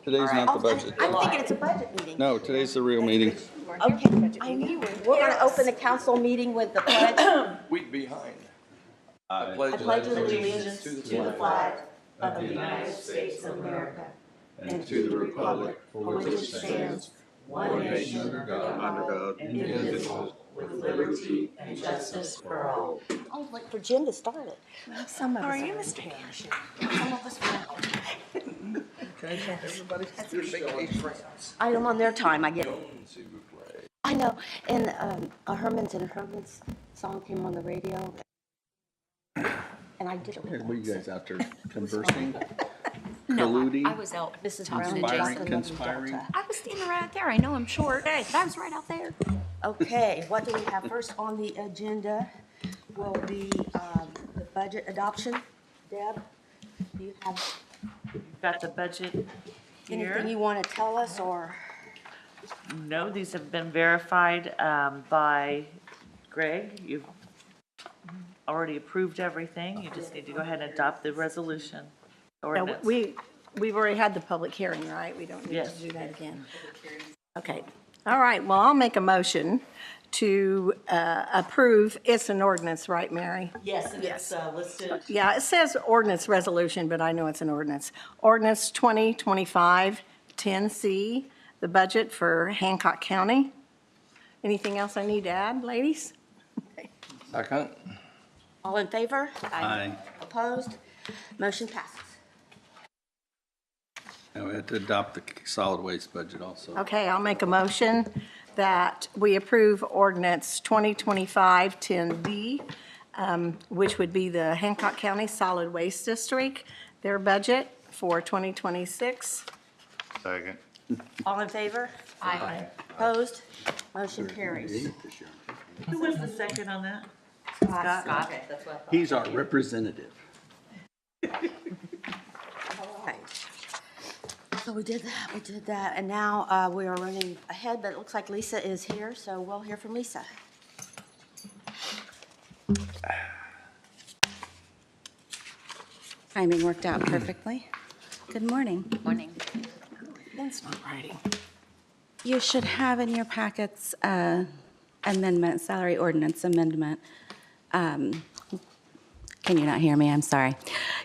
Today's not the budget. I'm thinking it's a budget meeting. No, today's the real meeting. Okay, I knew we're going to open the council meeting with the pledge. Week behind. I pledge allegiance to the flag of the United States of America and to the republic for which it stands, one nation under God, indivisible, with liberty and justice for all. I would like for Jim to start it. Well, some of us are you, Mr. Cash? Some of us will. Okay, everybody, your vacation. I am on their time, I get it. I know, and a Herman's and Herman's song came on the radio. And I did it with Were you guys out there conversing? No, Colluding? I was out Mrs. talking to Brown Jason. Conspiring? I was standing right out there. I know I'm short, but I was right out there. Okay, what do we have first on the agenda will be the budget adoption. Deb, do you have Got the budget anything here. you want to tell us, or? No, these have been verified by Greg. You've already approved everything. You just need to go ahead and adopt the resolution No, ordinance. we've already had the public hearing, right? We don't need Yes. to do that again. Okay. All right. Well, I'll make a motion to approve. It's an ordinance, right, Mary? Yes, and it's listed. Yeah, it says ordinance resolution, but I know it's an ordinance. Ordinance 2025-10C, the budget for Hancock County. Anything else I need to add, ladies? Second. All in favor? Aye. Opposed? Motion passes. Now we have to adopt the solid waste budget also. Okay, I'll make a motion that we approve ordinance 2025-10B, which would be the Hancock County Solid Waste District, their budget for 2026. Second. All in favor? Aye. Opposed? Motion carries. Who was the second on that? Scott. He's our representative. Okay. So we did that, and now we are running ahead, but it looks like Lisa is here, so we'll hear from Lisa. Timing worked out perfectly. Good morning. Morning. That's not writing. You should have in your packets amendment, salary ordinance amendment. Can you not hear me? I'm sorry.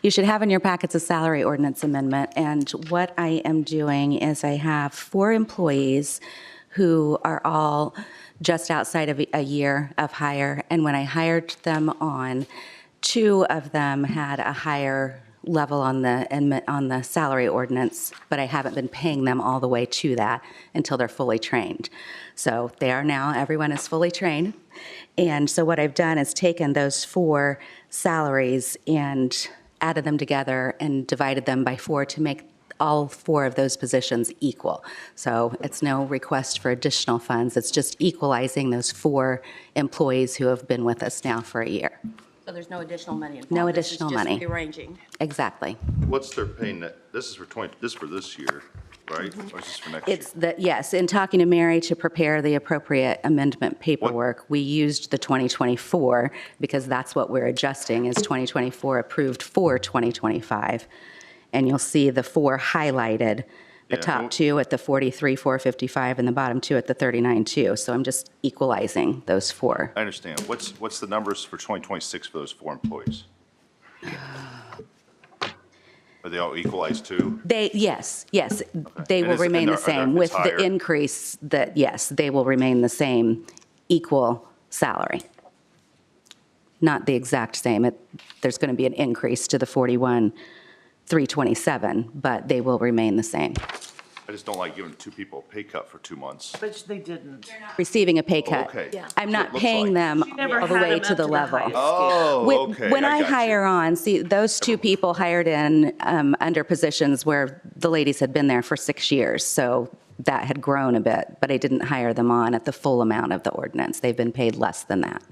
You should have in your packets a salary ordinance amendment, and what I am doing is I have 4 employees who are all just outside of a year of hire, and when I hired them on, 2 of them had a higher level on the salary ordinance, but I haven't been paying them all the way to that until they're fully trained. So they are now, everyone is fully trained. And so what I've done is taken those 4 salaries and added them together and divided them by 4 to make all 4 of those positions equal. So it's no request for additional funds. It's just equalizing those 4 employees who have been with us now for a year. So there's no additional money involved? No additional money. This is just rearranging. Exactly. What's their paying that? This is for this year, right? Or is this for next year? It's the, yes, in talking to Mary to prepare the appropriate amendment paperwork, we used the 2024 because that's what we're adjusting is 2024 approved for 2025. And you'll see the 4 highlighted, the Yeah, top well- 2 at the 43,455 and the bottom 2 at the 39,2. So I'm just equalizing those 4. I understand. What's the numbers for 2026 for those 4 employees? Are they all equalized too? Yes, they And will is- remain and the are there- same if with it's the higher? increase that, yes, they will remain the same equal salary. Not the exact same. There's going to be an increase to the 41,327, but they will remain the same. I just don't like giving 2 people a pay cut for 2 months. But they didn't. Receiving a pay cut. Okay. Yeah. I'm So it not looks paying like- them She never all the had way them to up the level. highest Oh, okay. When I got hire you. on, see, those 2 people hired in under positions where the ladies had been there for 6 years, so that had grown a bit, but I didn't hire them on at the full amount of the ordinance. They've been paid less than that.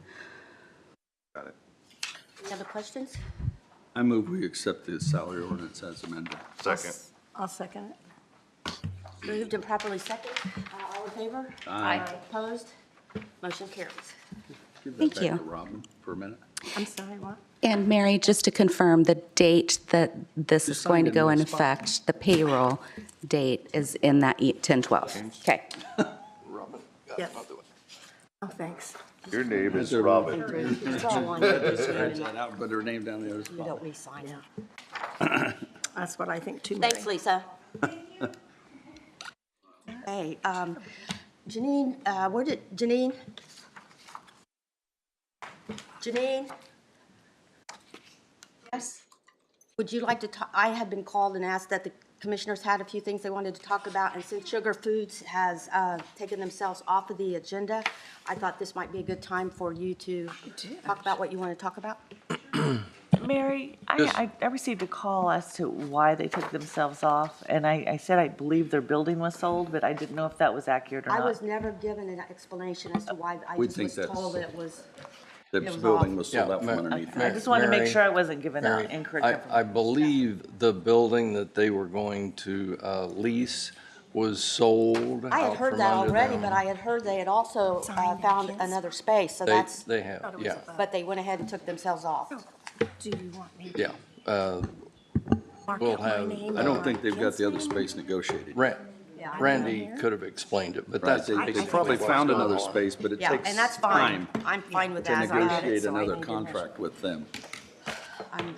Got it. Any other questions? I move we accept the salary ordinance as amended. Second. I'll second it. Moved and properly second. All in favor? Aye. Opposed? Motion carries. Give that Thank back you. to Robin for a minute. I'm sorry, what? And Mary, just to confirm, the date that this is going to go in effect, the payroll date is in that 10/12. Okay. Yes. Oh, thanks. Your name is Robin. It's all on you. Scratch that out, put her name down there. You don't re-sign it. That's what I think too, Mary. Thanks, Lisa. Hey, Janine, where did, Janine? Janine? Yes? Would you like to talk, I had been called and asked that the commissioners had a few things they wanted to talk about, and since Sugar Foods has taken themselves off of the agenda, I thought this might be a good time for you to talk about what you want to talk about. Mary, I received a call as to why they took themselves off, and I said I believe their building was sold, but I didn't know if that was accurate or I not. was never given an explanation as to why. I We just think was that's- told that it was. The It was building off. was sold out from Yeah, underneath. I just wanted to make Mary- sure I wasn't giving out Mary, incorrect I information. believe the building that they were going to lease was sold I had out heard from that under already, them. but I had heard they had also found another space, so that's, They have, yeah, but they went ahead and took themselves off. Do you want me to yeah. mark We'll out my have- name? I don't or think they've got the other Ken's name? space negotiated. Randy could have explained it, but Right, that's they basically probably what's found going another on. space, but it Yeah, takes and that's fine. time I'm fine with to that. I read it, negotiate so I another need to- contract with them.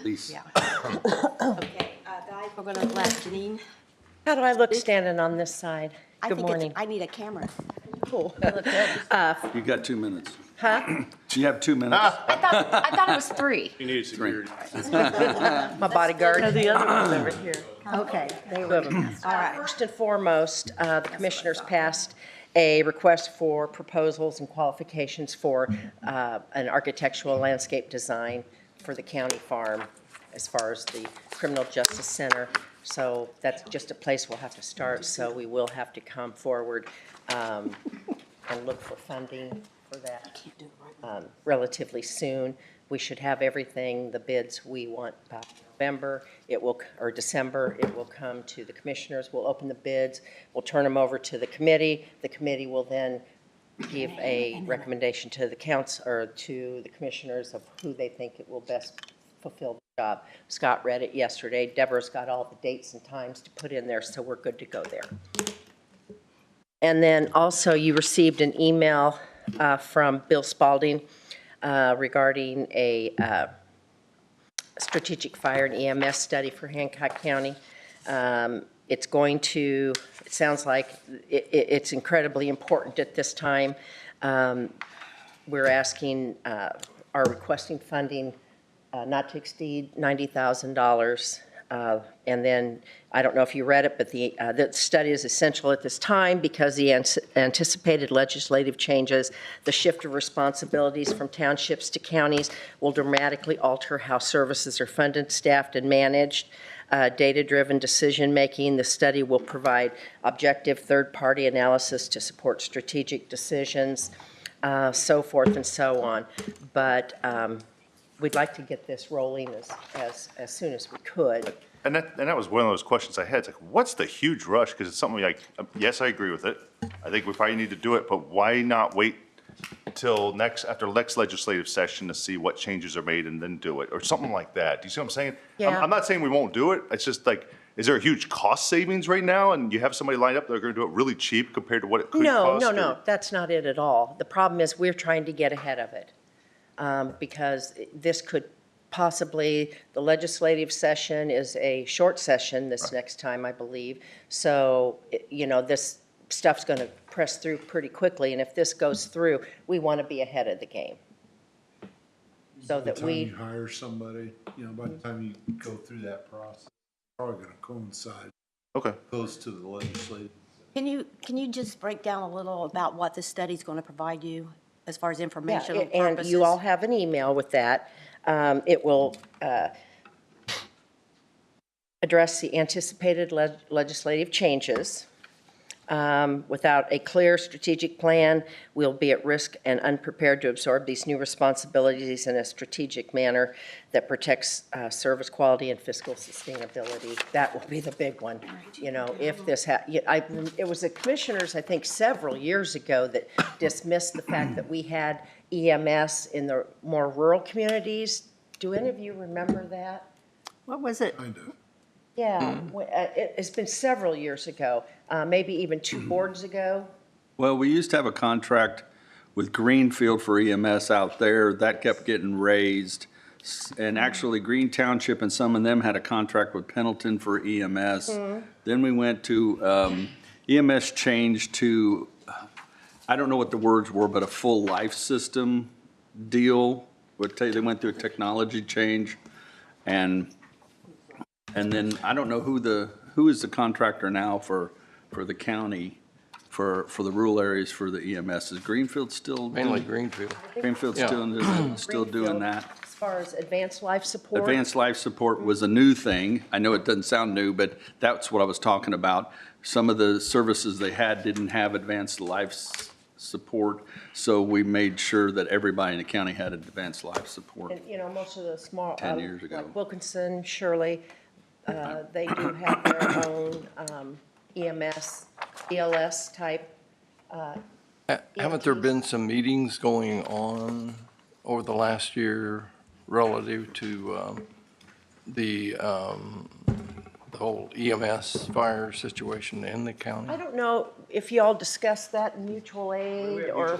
Lease. Yeah. Okay, guys, we're gonna let Janine. How do I look standing on this side? I Good think morning. I need a camera. Cool. You got 2 minutes. Huh? You have 2 minutes. I thought it was 3. You need security. My bodyguard. No, the other one's over here. Okay, they Two were. of them. First and foremost, the commissioners passed a request for proposals and qualifications for an architectural landscape design for the county farm as far as the criminal justice center. So that's just a place we'll have to start, so we will have to come forward and look for funding for that relatively soon. We should have everything, the bids we want by November, or December. It will come to the commissioners. We'll open the bids. We'll turn them over to the committee. The committee will then give a recommendation to the council, or to the commissioners of who they think it will best fulfill the job. Scott read it yesterday. Deborah's got all the dates and times to put in there, so we're good to go there. And then also, you received an email from Bill Spalding regarding a strategic fire and EMS study for Hancock County. It's going to, it sounds like it's incredibly important at this time. We're asking, are requesting funding not to exceed $90,000. And then, I don't know if you read it, but the study is essential at this time because the anticipated legislative changes, the shift of responsibilities from townships to counties will dramatically alter how services are funded, staffed, and managed. Data-driven decision-making, the study will provide objective third-party analysis to support strategic decisions, so forth and so on. But we'd like to get this rolling as soon as we could. And that was one of those questions I had. It's like, what's the huge rush? Because it's something like, yes, I agree with it. I think we probably need to do it, but why not wait till after next legislative session to see what changes are made and then do it, or something like that? Do you see what I'm saying? Yeah. I'm not saying we won't do it. It's just like, is there a huge cost savings right now? And you have somebody lined up, they're gonna do it really cheap compared to what it could cost? No, that's not it at all. The problem is we're trying to get ahead of it. Because this could possibly, the legislative session is a short session this next time, I believe. So, this stuff's going to press through pretty quickly, and if this goes through, we want to be ahead of the game. So that By the time we, you hire somebody, by the time you go through that process, it's probably gonna coincide Okay. close to the legislative. Can you just break down a little about what this study's gonna provide you as far as informational yeah, and purposes? you all have an email with that. It will address the anticipated legislative changes. Without a clear strategic plan, we'll be at risk and unprepared to absorb these new responsibilities in a strategic manner that protects service quality and fiscal sustainability. That will be the big one. If this, it was the commissioners, I think, several years ago that dismissed the fact that we had EMS in the more rural communities Do any of you remember that? What was it? Kind of. Yeah, it's been several years ago, maybe even 2 boards ago. Well, we used to have a contract with Greenfield for EMS out there. That kept getting raised. And actually, Green Township and some of them had a contract with Pendleton for EMS. Then we went to, EMS changed to, I don't know what the words were, but a full life system deal. They went through a technology change. And then I don't know who is the contractor now for the county, for the rural areas for the EMS. Is Greenfield still? Mainly Greenfield. Greenfield's Yeah. still doing that. As far as advanced life support. Advanced life support was a new thing. I know it doesn't sound new, but that's what I was talking about. Some of the services they had didn't have advanced life support, so we made sure that everybody in the county had advanced life support. And, you know, most of the small. 10 years ago. Like Wilkinson, Shirley, they do have their own EMS, ELS type. Haven't there been some meetings going on over the last year relative to the whole EMS fire situation in the county? I don't know if y'all discussed that in mutual aid or.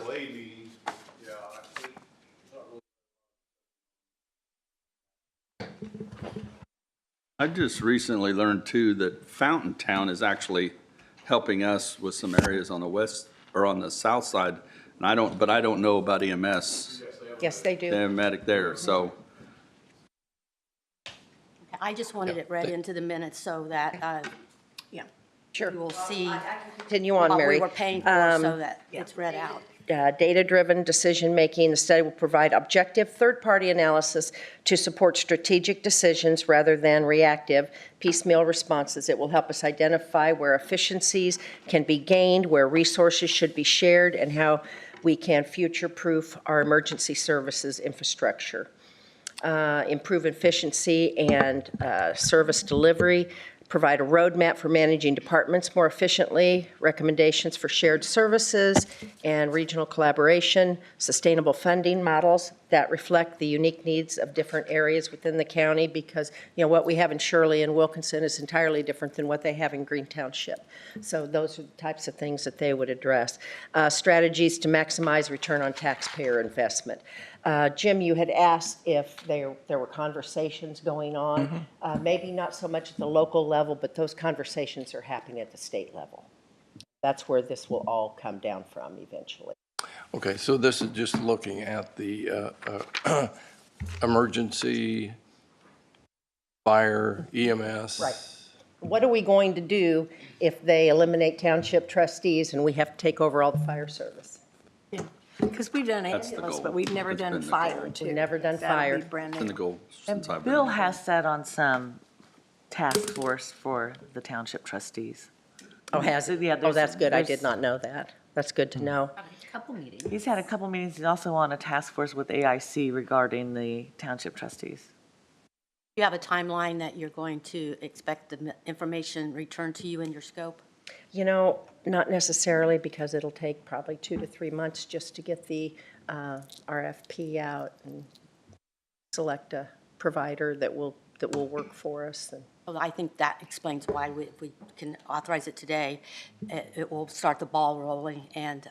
I just recently learned too that Fountain Town is actually helping us with some areas on the west or on the south side. And I don't know about EMS. Yes, they do. They have medic there, so. I just wanted it read into the minutes so that, yeah, Sure. you will see Continue on, what Mary. we were paying for so that it's read out. Data-driven decision-making. The study will provide objective third-party analysis to support strategic decisions rather than reactive, piecemeal responses. It will help us identify where efficiencies can be gained, where resources should be shared, and how we can future-proof our emergency services infrastructure. Improve efficiency and service delivery, provide a roadmap for managing departments more efficiently, recommendations for shared services and regional collaboration, sustainable funding models that reflect the unique needs of different areas within the county, because, you know, what we have in Shirley and Wilkinson is entirely different than what they have in Green Township. So those are the types of things that they would address. Strategies to maximize return on taxpayer investment. Jim, you had asked if there were conversations going on, maybe not so much at the local level, but those conversations are happening at the state level. That's where this will all come down from eventually. Okay, so this is just looking at the emergency, fire, EMS. Right. What are we going to do if they eliminate township trustees and we have to take over all the fire service? Because we've done That's the ambulance, goal. but we've never That's done been the fire goal. too. We've never done That'll fire. be brand It's been the new. goal since I've been. Bill here. has sat on some task force for the township trustees. Oh, has it? Yeah, Oh, there's- that's good. I there's- did not know that. That's good to know. Couple meetings. He's had a couple meetings. He's also on a task force with AIC regarding the township trustees. You have a timeline that you're going to expect the information returned to you in your scope? You know, not necessarily, because it'll take probably 2 to 3 months just to get the RFP out and select a provider that will work for us. And Well, I think that explains why if we can authorize it today, it will start the ball rolling and,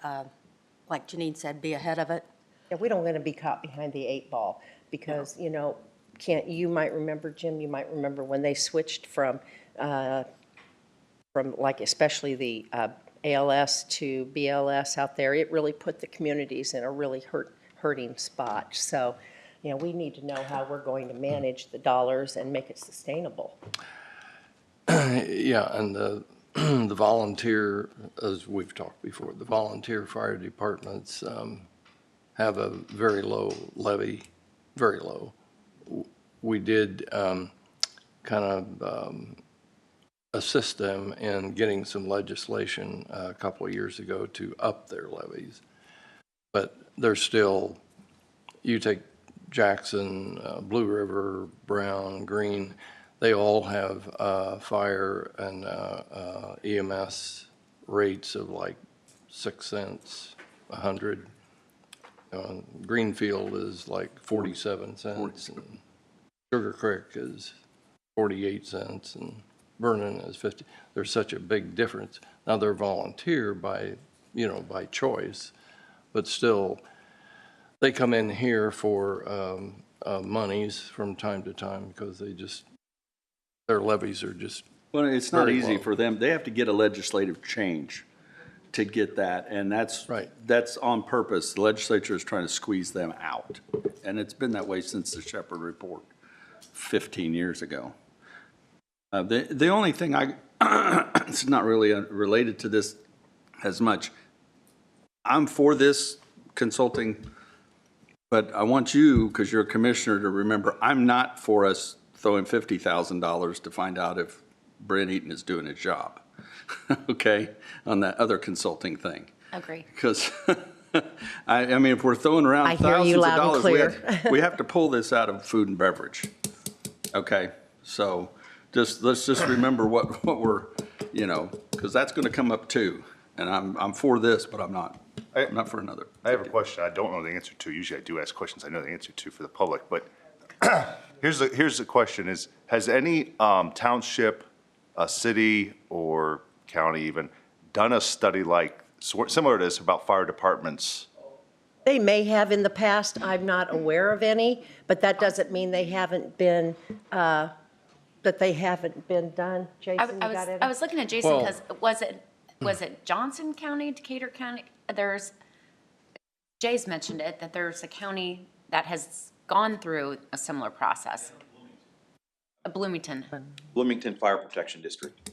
like Janine said, be ahead of it. yeah, we don't want to be caught behind the 8 ball because, you know, you might remember, Jim, you might remember when they switched from like especially the ALS to BLS out there, it really put the communities in a really hurting spot. So, you know, we need to know how we're going to manage the dollars and make it sustainable. Yeah, and the volunteer, as we've talked before, the volunteer fire departments have a very low levy, very low. We did kind of assist them in getting some legislation a couple of years ago to up their levies. But they're still, you take Jackson, Blue River, Brown, Green, they all have fire and EMS rates of like 6 cents, 100. Greenfield is like 47 cents. And Sugar Creek is 48 cents and Vernon is 50. There's such a big difference. Now, they're volunteer by, by choice, but still, they come in here for monies from time to time because their levies are just, Well, it's not Very easy low. for them. They have to get a legislative change to get that, and that's Right. that's on purpose. The legislature is trying to squeeze them out, and it's been that way since the Shepherd Report 15 years ago. The only thing it's not really related to this as much. I'm for this consulting, but I want you, because you're a commissioner, to remember, I'm not for us throwing $50,000 to find out if Brent Eaton is doing his job, okay, on that other consulting thing. Agree. Because, I mean, if we're throwing around I hear thousands you of loud and dollars, clear. we have to pull this out of food and beverage, okay? So let's just remember what we're, because that's going to come up too. And I'm for this, but I'm not for another. I have a question I don't know the answer to. Usually I do ask questions I know the answer to for the public, but here's the question is, has any township, city or county even done a study like, similar to this about fire departments? They may have in the past, I'm not aware of any, but that doesn't mean they haven't been, done. Jason, you got it? I was looking at Jason Well- because was it Johnson County, Decatur County? Jay's mentioned it, that there's a county that has gone through a similar process. Bloomington. Bloomington Fire Protection District.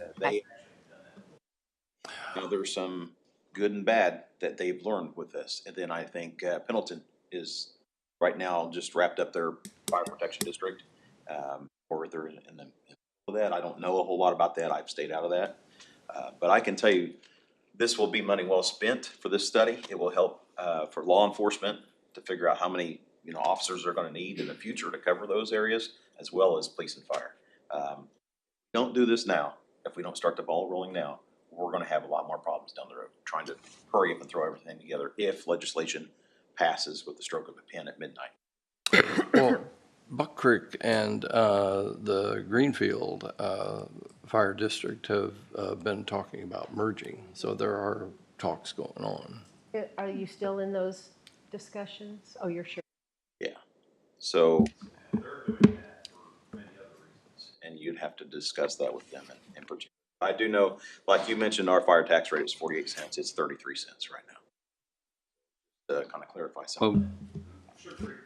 There's some good and bad that they've learned with this. And then I think Pendleton is right now just wrapped up their fire protection district. Or they're in the middle of that. I don't know a whole lot about that. I've stayed out of that. But I can tell you, this will be money well spent for this study. It will help for law enforcement to figure out how many officers they're going to need in the future to cover those areas, as well as police and fire. Don't do this now. If we don't start the ball rolling now, we're going to have a lot more problems down the road trying to hurry up and throw everything together if legislation passes with the stroke of a pen at midnight. well, Buck Creek and the Greenfield Fire District have been talking about merging, so there are talks going on. Are you still in those discussions? Oh, you're sure? Yeah. So, and you'd have to discuss that with them in particular. I do know, like you mentioned, our fire tax rate is 48 cents. It's 33 cents right now. To kind of clarify something.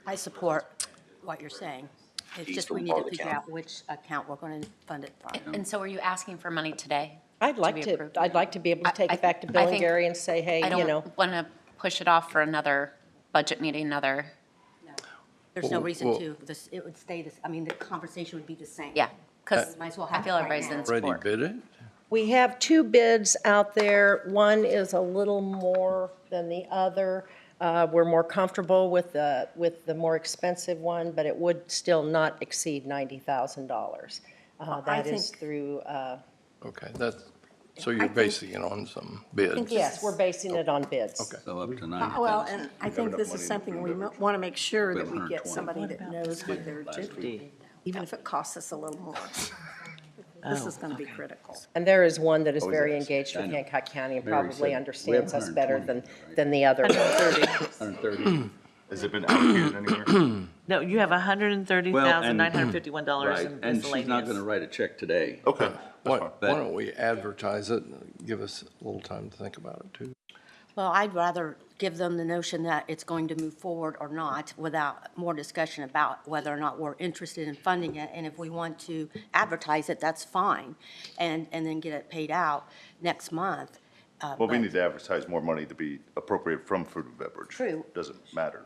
I support what you're saying. It's just we need to figure out which account we're going to fund it from. And so are you asking for money today? I'd like be to, approved? I'd like to be able to take I- it back to I Bill and think- Gary and say, hey, I you know. don't want to push it off for another budget meeting, There's no Well, reason well- to. It would stay this, I mean, the conversation would be the same. yeah, because Might as well I have feel it right everybody's now. in Ready support. bid it? We have two bids out there. One is a little more than the other. We're more comfortable with the more expensive one, but it would still not exceed $90,000. That is think- through, Okay, so you're basing it on some bids? yes, we're basing it on bids. Okay. So up to 90. Well, and I think this is something we want to make sure that we get somebody that knows what they're doing, even if it costs us a little more. This is going to be critical. And there is one that is Oh, very yes. engaged with I know. Hancock County and Mary probably said understands we us have better 120, than the other. 130. Has it been allocated anywhere? No, you have $130,951 Right, in and she's not going to miscellaneous. write a check today. Okay, Why that's fine. why don't we advertise it and give us a little time to think about it too? Well, I'd rather give them the notion that it's going to move forward or not without more discussion about whether or not we're interested in funding it. And if we want to advertise it, that's fine. And then get it paid out next month. Well, we but- need to advertise more money to be appropriate from food and beverage. True. Doesn't matter.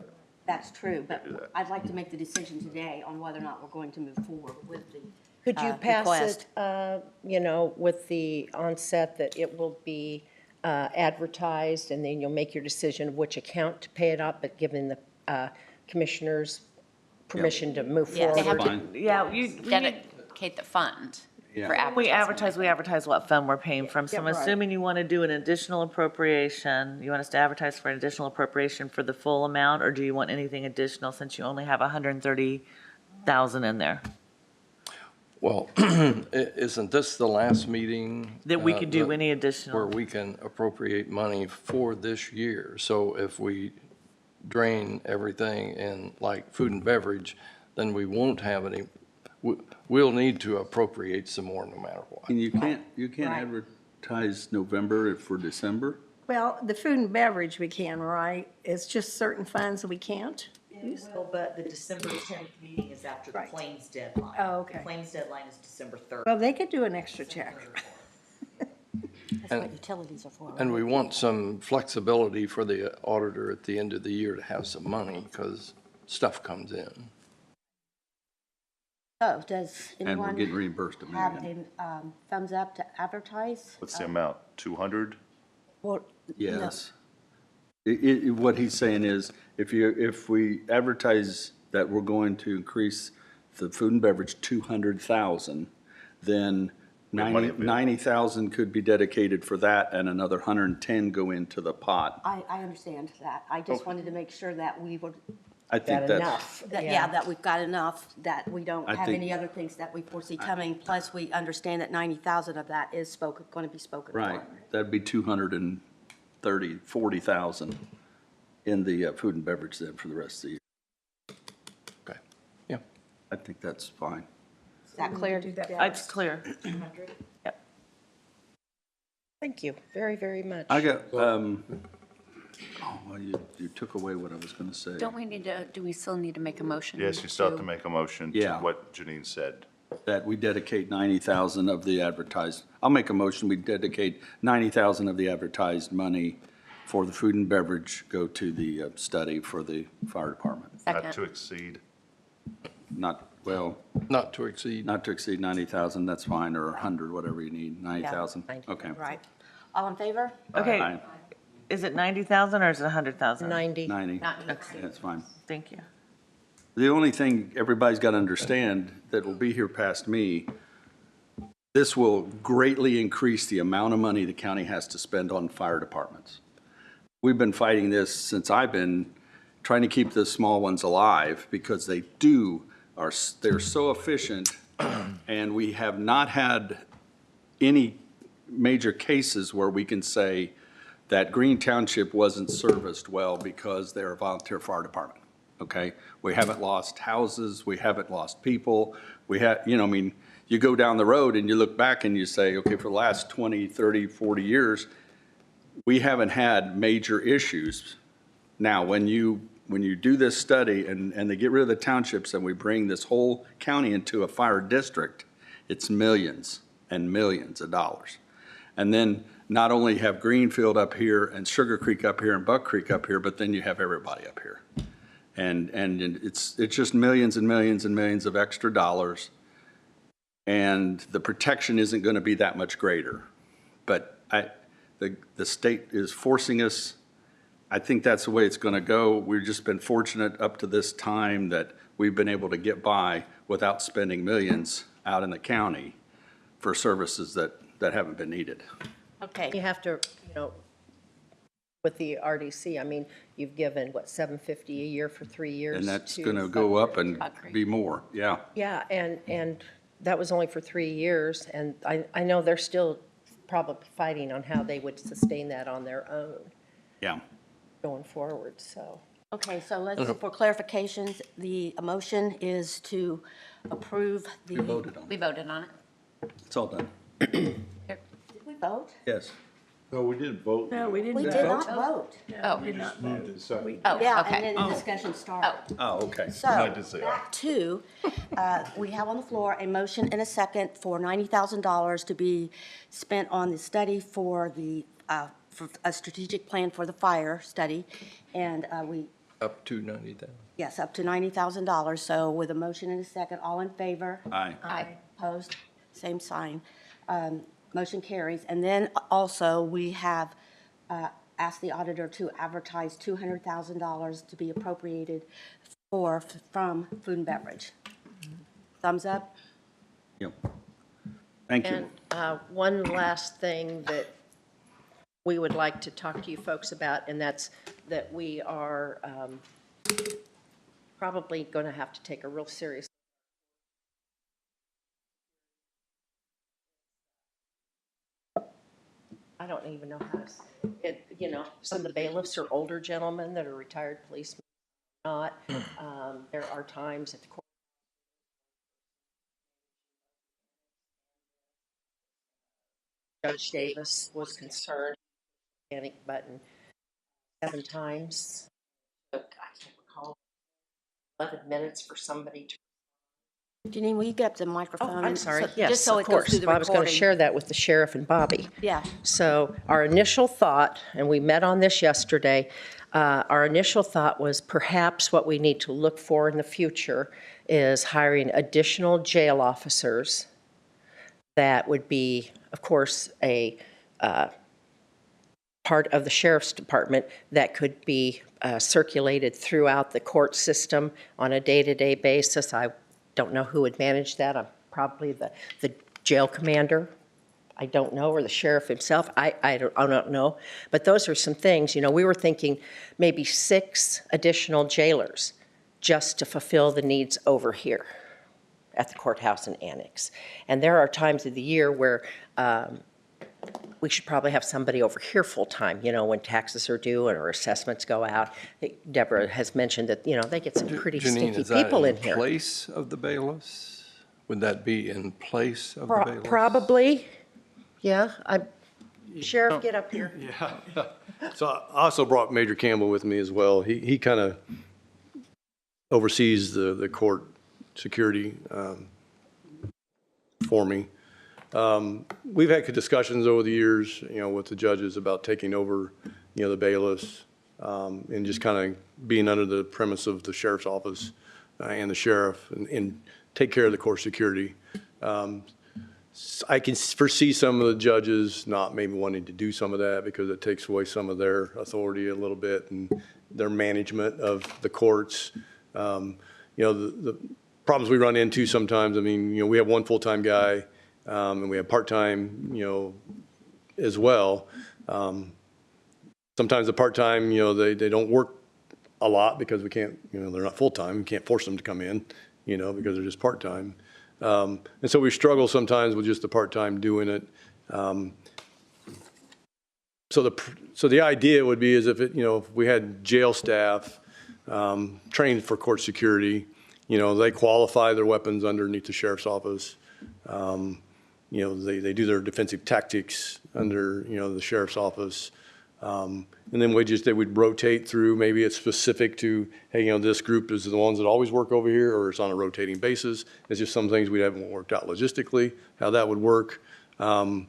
That's true, but do that. I'd like to make the decision today on whether or not we're going to move forward with the Could you pass request. it, with the onset that it will be advertised, and then you'll make your decision of which account to pay it up, but giving the commissioners permission to move Yes. They have forward? Fine. Yeah, we need, Dedicate the fund Yeah. for we advertising. we advertise what fund we're paying from. So I'm right. assuming you want to do an additional appropriation. You want us to advertise for an additional appropriation for the full amount, or do you want anything additional since you only have 130 thousand in there. Well, isn't this the last meeting? That we could do any where additional, we can appropriate money for this year? So if we drain everything in like food and beverage, then we won't have any, we'll need to appropriate some more no matter what. And you can't Right. advertise November for December? Well, the food and beverage we can, right? It's just certain funds we can't use. But the December 10th meeting is after the Right. claims deadline. Oh, okay. The claims deadline is December 3rd. Well, they could do an extra check. That's what utilities are for. And we want some flexibility for the auditor at the end of the year to have some money because stuff comes in. So does And we're getting anyone reimbursed a have million. a thumbs up to advertise? What's the amount? 200? Or- Yes. What he's saying is, if we advertise that we're going to increase the food and beverage 200,000, then We have money available. 90,000 could be dedicated for that and another 110 go into the pot. I understand that. I just wanted to make sure that we were, I think Got that's, enough. that we've got enough, that we don't I have think- any other things that we foresee coming. Plus, we understand that 90,000 of that is going to be spoken for. right, that'd be 40,000 in the food and beverage then for the rest of the year. Okay, yeah. I think that's fine. Is that clear? it's clear. Yep. Thank you very, very much. I got, oh, well, you took away what I was gonna say. Don't we need to, do we still need to make a motion? Yes, you still have to make a motion to Yeah. what Janine said. That we dedicate 90,000 of the advertised, I'll make a motion, we dedicate 90,000 of the advertised money for the food and beverage go to the study for the fire department. Not to Second. exceed. Not, well, Not to exceed. not to exceed 90,000, that's fine, or 100, whatever you need, 90,000, 90,000. okay. Right. All in favor? Okay, Fine. is it 90,000 or is it 100,000? 90. 90, Not to that's fine. Thank you. The only thing everybody's got to understand that will be here past me, this will greatly increase the amount of money the county has to spend on fire departments. We've been fighting this since I've been trying to keep the small ones alive because they're so efficient and we have not had any major cases where we can say that Green Township wasn't serviced well because they're a volunteer fire department. Okay, we haven't lost houses, we haven't lost people, we have, I mean, you go down the road and you look back and you say, okay, for the last 20, 30, 40 years, we haven't had major issues. Now, when you do this study and they get rid of the townships and we bring this whole county into a fire district, it's millions and millions of dollars. And then not only have Greenfield up here and Sugar Creek up here and Buck Creek up here, but then you have everybody up here. And it's just millions and millions and millions of extra dollars. And the protection isn't going to be that much greater. But the state is forcing us. I think that's the way it's going to go. We've just been fortunate up to this time that we've been able to get by without spending millions out in the county for services that haven't been needed. Okay. You have to, with the RDC, I mean, you've given, what, $750 a year for 3 years? And that's to going to go up and be more, yeah. Yeah, and that was only for 3 years, and I know they're still probably fighting on how they would sustain that on their own Yeah. going forward, so. Okay, so let's, for clarifications, the motion is to approve the. We voted on We it. voted on it. It's all done. Did we vote? Yes. No, we didn't vote. No, we didn't. We did not vote. Oh, Moved and seconded. oh, Yeah, okay. and then the discussion started. Oh, okay. I So, did say back to, we have on the floor a motion and a second for $90,000 to be spent on the study for for a strategic plan for the fire study. And we, Up to 90,000. yes, up to $90,000. So with a motion and a second, all in favor? Aye. Aye. Opposed? Same sign. Motion carries. And then also, we have asked the auditor to advertise $200,000 to be appropriated from food and beverage. Thumbs up? Yep. Thank you. And one last thing that we would like to talk to you folks about, and that's that we are probably going to have to take a real serious don't even know how to, some of the bailiffs are older gentlemen that are retired policemen, not. There are times at the court. Judge Davis was concerned, panic button 7 times. Took, I can't recall, 11 minutes for somebody to. Janine, will you get up the Oh, microphone? I'm sorry. Just Yes, so of it goes course. through the Well, I was going to recording. share that with the sheriff and Bobby. Yeah. So our initial thought, and we met on this yesterday, our initial thought was perhaps what we need to look for in the future is hiring additional jail officers. That would be, of course, a part of the sheriff's department that could be circulated throughout the court system on a day-to-day basis. I don't know who would manage that. I'm probably the jail commander. I don't know, or the sheriff himself. I don't know. But those are some things, we were thinking maybe 6 additional jailers just to fulfill the needs over here at the courthouse and annex. And there are times of the year where we should probably have somebody over here full-time, when taxes are due and our assessments go out. Deborah has mentioned that, they get some pretty Janine, stinky is that people in here. place of the bailiffs? Would that be in place of the bailiffs? Probably, yeah. Sheriff, get up here. Yeah. So I also brought Major Campbell with me as well. He kind of oversees the court security for me. We've had discussions over the years, with the judges about taking over, the bailiffs, and just kind of being under the premise of the sheriff's office and the sheriff and take care of the court security. I can foresee some of the judges not maybe wanting to do some of that because it takes away some of their authority a little bit and their management of the courts. The problems we run into sometimes, we have one full-time guy, and we have part-time, as well. Sometimes the part-time, they don't work a lot because we can't, they're not full-time. We can't force them to come in, because they're just part-time. And so we struggle sometimes with just the part-time doing it. So the idea would be is if we had jail staff trained for court security, they qualify their weapons underneath the sheriff's office. They do their defensive tactics under, the sheriff's office. And then they would rotate through, maybe it's specific to, hey, this group is the ones that always work over here, or it's on a rotating basis. It's just some things we haven't worked out logistically, how that would work. But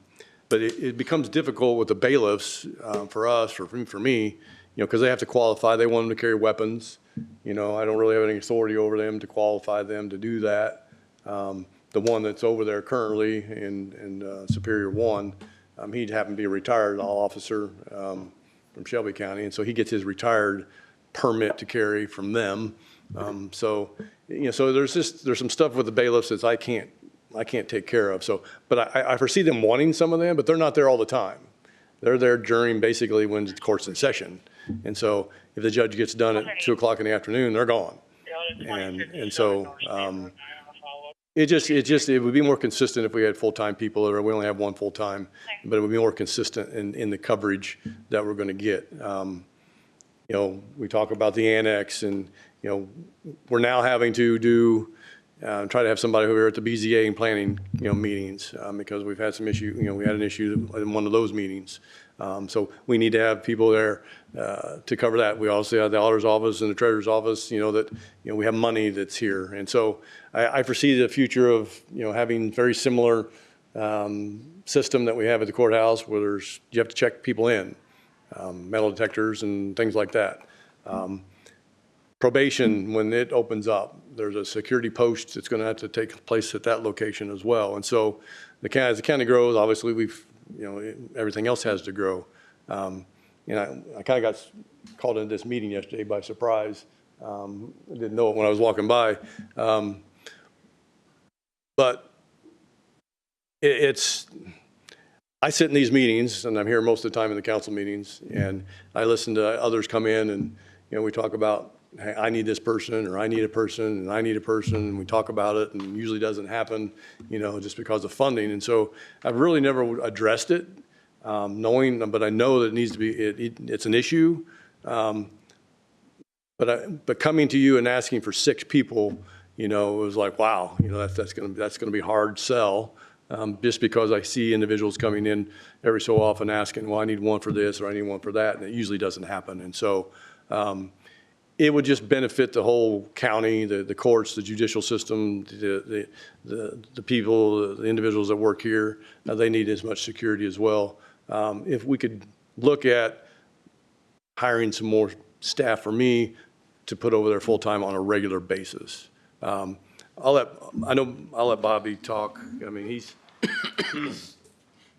it becomes difficult with the bailiffs for us, for me, because they have to qualify. They want them to carry weapons. I don't really have any authority over them to qualify them to do that. The one that's over there currently in Superior 1, he'd happen to be a retired officer from Shelby County, and so he gets his retired permit to carry from them. So there's some stuff with the bailiffs that I can't take care of. So, but I foresee them wanting some of them, but they're not there all the time. They're there during basically when the court's in session. And so if the judge gets done at 2 o'clock in the afternoon, they're gone. And so it would be more consistent if we had full-time people, or we only have one full-time, but it would be more consistent in the coverage that we're going to get. We talk about the annex, and we're now having to do try to have somebody over here at the BZA and planning meetings because we've had some issue. We had an issue in one of those meetings. So we need to have people there to cover that. We also have the auditor's office and the treasurer's office, that we have money that's here. And so I foresee the future of, having very similar system that we have at the courthouse where you have to check people in, metal detectors and things like that. Probation, when it opens up, there's a security post that's going to have to take place at that location as well. And so as the county grows, obviously everything else has to grow. I kind of got called into this meeting yesterday by surprise. I didn't know it when I was walking by. But I sit in these meetings, and I'm here most of the time in the council meetings, and I listen to others come in, and we talk about, hey, I need this person, or I need a person, and I need a person, and we talk about it, and it usually doesn't happen, just because of funding. And so I've really never addressed it but I know that it needs to be, it's an issue. But coming to you and asking for 6 people, it was like, wow, that's gonna be a hard sell. Just because I see individuals coming in every so often asking, well, I need one for this or I need one for that, and it usually doesn't happen. And so it would just benefit the whole county, the courts, the judicial system, the people, the individuals that work here. They need as much security as well. If we could look at hiring some more staff for me to put over there full-time on a regular basis. I'll let Bobby talk. I mean, he's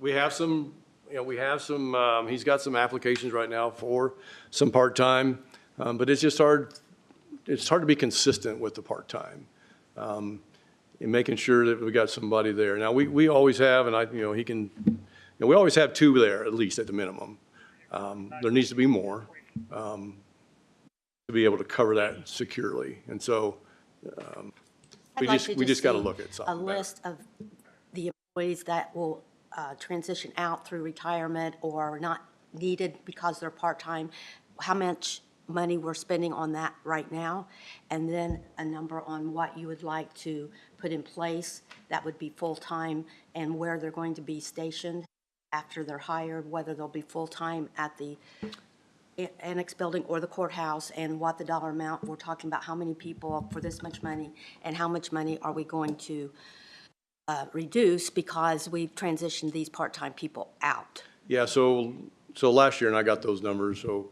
got some applications right now for some part-time, but it's just hard. It's hard to be consistent with the part-time, and making sure that we got somebody there. Now, we always have, and we always have 2 there, at least at the minimum. There needs to be more, to be able to cover that securely. And so, we just got to look at something. A list of the employees that will transition out through retirement or not needed because they're part-time, how much money we're spending on that right now, and then a number on what you would like to put in place that would be full-time and where they're going to be stationed after they're hired, whether they'll be full-time at the annex building or the courthouse, and what the dollar amount, we're talking about how many people for this much money, and how much money are we going to reduce because we've transitioned these part-time people out. Yeah, so last year, and I got those numbers, so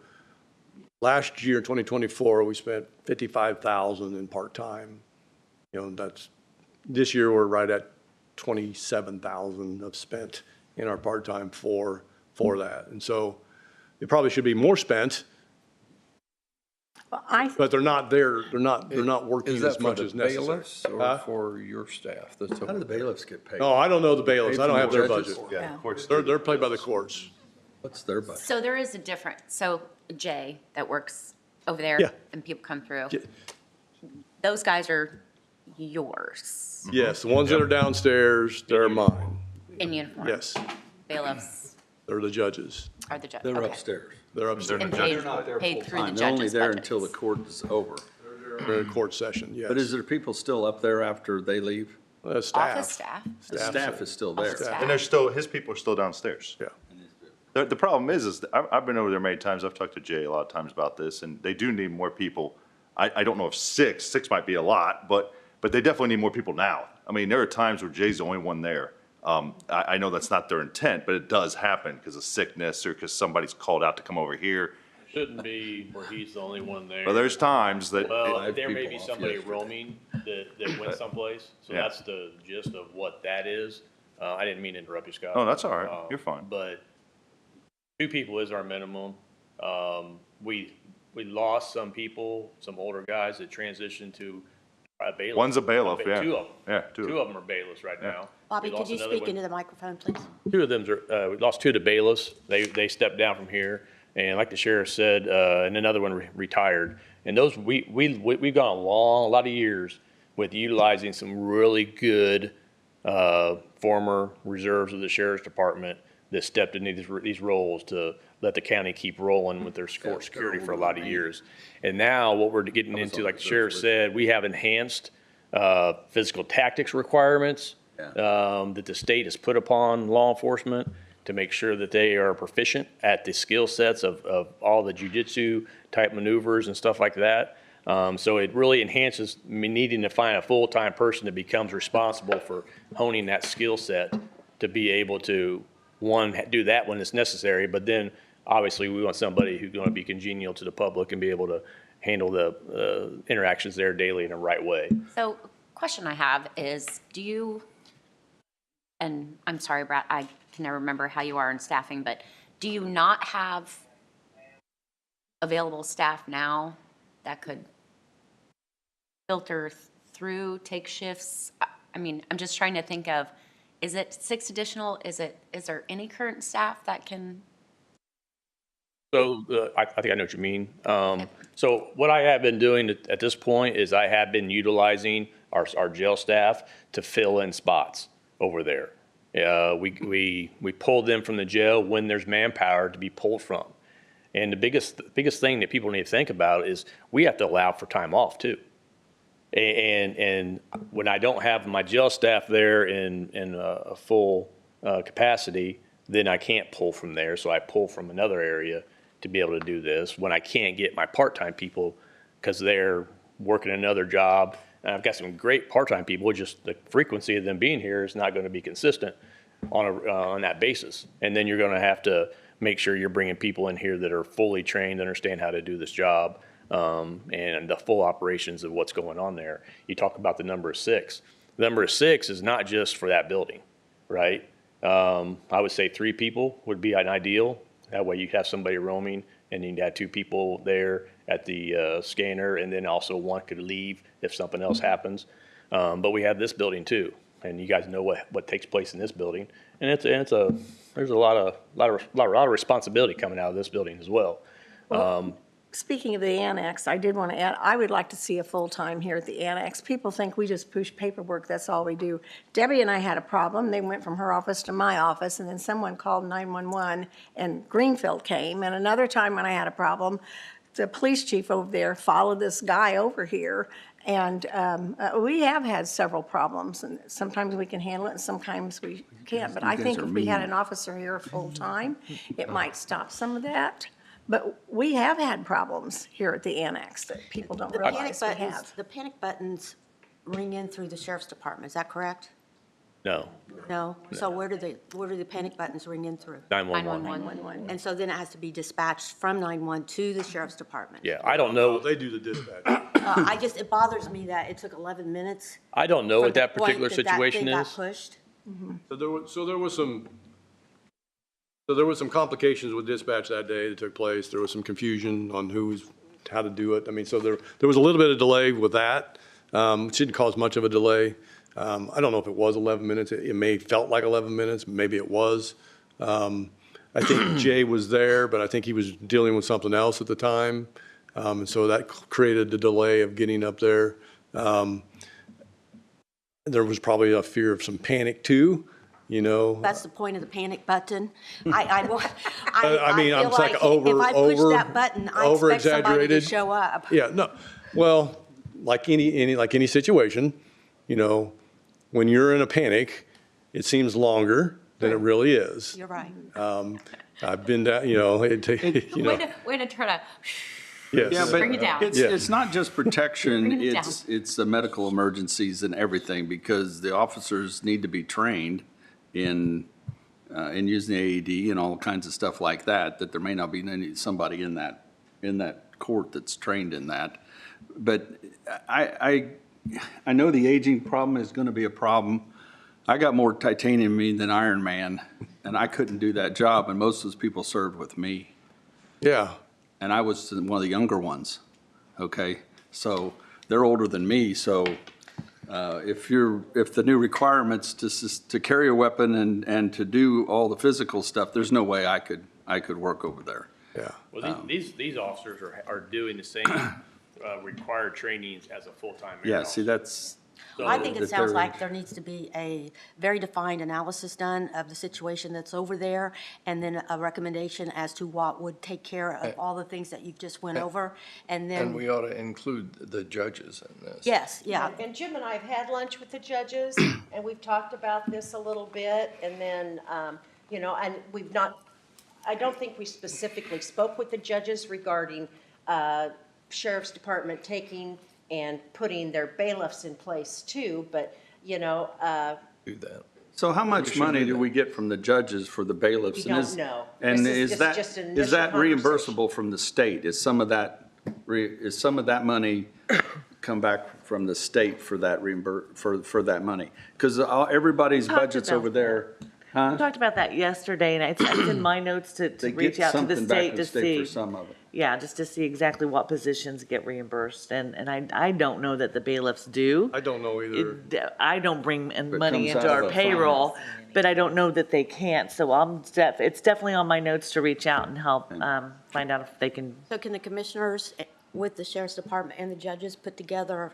last year, 2024, we spent $55,000 in part-time. This year, we're right at $27,000 of spent in our part-time for that. And so it probably should be more spent, Well, but they're not there, they're not working as much as necessary. Bailiffs or for your staff? How do the bailiffs get paid? No, I don't know the bailiffs, I don't have their Judges? budget. Yeah, courts. They're paid by the courts. What's their budget? So there is a difference. So Jay that works over there Yeah. and people come through, Yeah. those guys are yours Yes, the ones that are downstairs, they're mine. in uniform. Yes, Bailiffs they're the judges. are the judge. They're upstairs. They're upstairs. And They're not there paid through the full-time. They're only judge's there budgets. until the court is over. They're in court session, yes. But is there people still up there after they leave? Staff. Office staff. The staff is still there. Office staff. And his people are still downstairs. Yeah. The problem is that I've been over there many times. I've talked to Jay a lot of times about this, and they do need more people. I don't know if 6 might be a lot, but they definitely need more people now. I mean, there are times where Jay's the only one there. I know that's not their intent, but it does happen because of sickness or because somebody's called out to come over here. Shouldn't be where he's the only one there. But there's times that, Well, there may people be off somebody yesterday. roaming that went someplace, so Yeah. that's the gist of what that is. I didn't mean to interrupt you, Scott. Oh, that's all right. You're fine. But 2 people is our minimum. We lost some people, some older guys that transitioned to a bailiff. One's a bailiff, yeah. 2 of them. Yeah, 2 of 2 of them are bailiffs right now. Bobby, We could lost you another speak one. into the microphone, please? 2 of them we lost 2 to bailiffs. They stepped down from here, and like the sheriff said, and another one retired. And those we've gone a lot of years with utilizing some really good former reserves of the sheriff's department that stepped into these roles to let the county keep rolling with their security for a lot of years. And now what we're getting into, like the sheriff said, we have enhanced physical tactics requirements that the state has put upon law enforcement to make sure that they are proficient at the skill sets of all the jujitsu type maneuvers and stuff like that. So it really enhances me needing to find a full-time person that becomes responsible for honing that skill set to be able to, one, do that when it's necessary, but then obviously we want somebody who's going to be congenial to the public and be able to handle the interactions there daily in the right way. So question I have is, do you, and I'm sorry, Brad, I can never remember how you are in staffing, but do you not have available staff now that could filter through, take shifts? I mean, I'm just trying to think of, is it 6 additional? Is there any current staff that can? So I think I know what you mean. So what I have been doing at this point is I have been utilizing our jail staff to fill in spots over there. We pull them from the jail when there's manpower to be pulled from. And the biggest thing that people need to think about is we have to allow for time off too. And when I don't have my jail staff there in a full capacity, then I can't pull from there. So I pull from another area to be able to do this. When I can't get my part-time people because they're working another job, and I've got some great part-time people, just the frequency of them being here is not going to be consistent on that basis. And then you're going to have to make sure you're bringing people in here that are fully trained, understand how to do this job, and the full operations of what's going on there. You talk about the number of 6. The number of 6 is not just for that building, right? I would say 3 people would be an ideal. That way you have somebody roaming, and you'd have 2 people there at the scanner, and then also 1 could leave if something else happens. But we have this building too, and you guys know what takes place in this building, and there's a lot of responsibility coming out of this building as well. Speaking of the annex, I did want to add, I would like to see a full-time here at the annex. People think we just push paperwork, that's all we do. Debbie and I had a problem. They went from her office to my office, and then someone called 911, and Greenfield came. And another time when I had a problem, the police chief over there followed this guy over here. And we have had several problems, and sometimes we can handle it, and sometimes we can't. But I think if we had an officer here full-time, it might stop some of that. But we have had problems here at the annex that people don't realize we have. The panic buttons ring in through the sheriff's department, is that correct? No, No? So where do the panic buttons ring in through? 911. 911. And so then it has to be dispatched from 911 to the sheriff's department? Yeah, I don't know. They do the dispatch. It bothers me that it took 11 minutes. I don't know for what the that point particular that situation thing got is. pushed. So there was some complications with dispatch that day that took place. There was some confusion on how to do it. I mean, so there was a little bit of delay with that. It didn't cause much of a delay. I don't know if it was 11 minutes. It may have felt like 11 minutes. Maybe it was. I think Jay was there, but I think he was dealing with something else at the time. And so that created the delay of getting up there. There was probably a fear of some panic too, you know. That's the point of the panic button. I mean, I I'm feel like if I push that button, I expect somebody to show up. Yeah, no. Well, like any situation, you know, when you're in a panic, it seems longer than it really is. You're right. I've been down, you know, Way to try to, yes. Yeah, but Bring it down. it's not just protection, Bring it down. it's the medical emergencies and everything, because the officers need to be trained in using the AED and all kinds of stuff like that there may not be somebody in that court that's trained in that. But I know the aging problem is gonna be a problem. I got more titanium in me than Iron Man, and I couldn't do that job, and most of those people served with me. Yeah. And I was one of the younger ones, okay? So they're older than me, so if the new requirements to carry a weapon and to do all the physical stuff, there's no way I could work over there. Yeah. Well, these officers are doing the same required trainings as a full-time air Yeah, see, officer. that's, I think it that sounds they're- like there needs to be a very defined analysis done of the situation that's over there, and then a recommendation as to what would take care of all the things that you've just went over, and And then, we ought to include the judges in this. yes, yeah. And Jim and I have had lunch with the judges, and we've talked about this a little bit, and then, you know, and we've not, I don't think we specifically spoke with the judges regarding Sheriff's Department taking and putting their bailiffs in place too, but, you know, Do that. So how much money do we get from the judges for the bailiffs? We And don't is- know. And This is is that, just an is that initial reimbursable from the state? Is some of that money come back from the state for that for that money? Because everybody's Talked budget's about over there, huh? We talked about that yesterday, and it's in my notes to They reach get out to the something back state from to the state see. for some of it. Yeah, just to see exactly what positions get reimbursed, and I don't know that the bailiffs do. I don't know either. I don't bring money comes into out our of a payroll, but I don't know that they can't, so it's definitely on my notes to reach out and help, find out if they can. So can the commissioners with the Sheriff's Department and the judges put together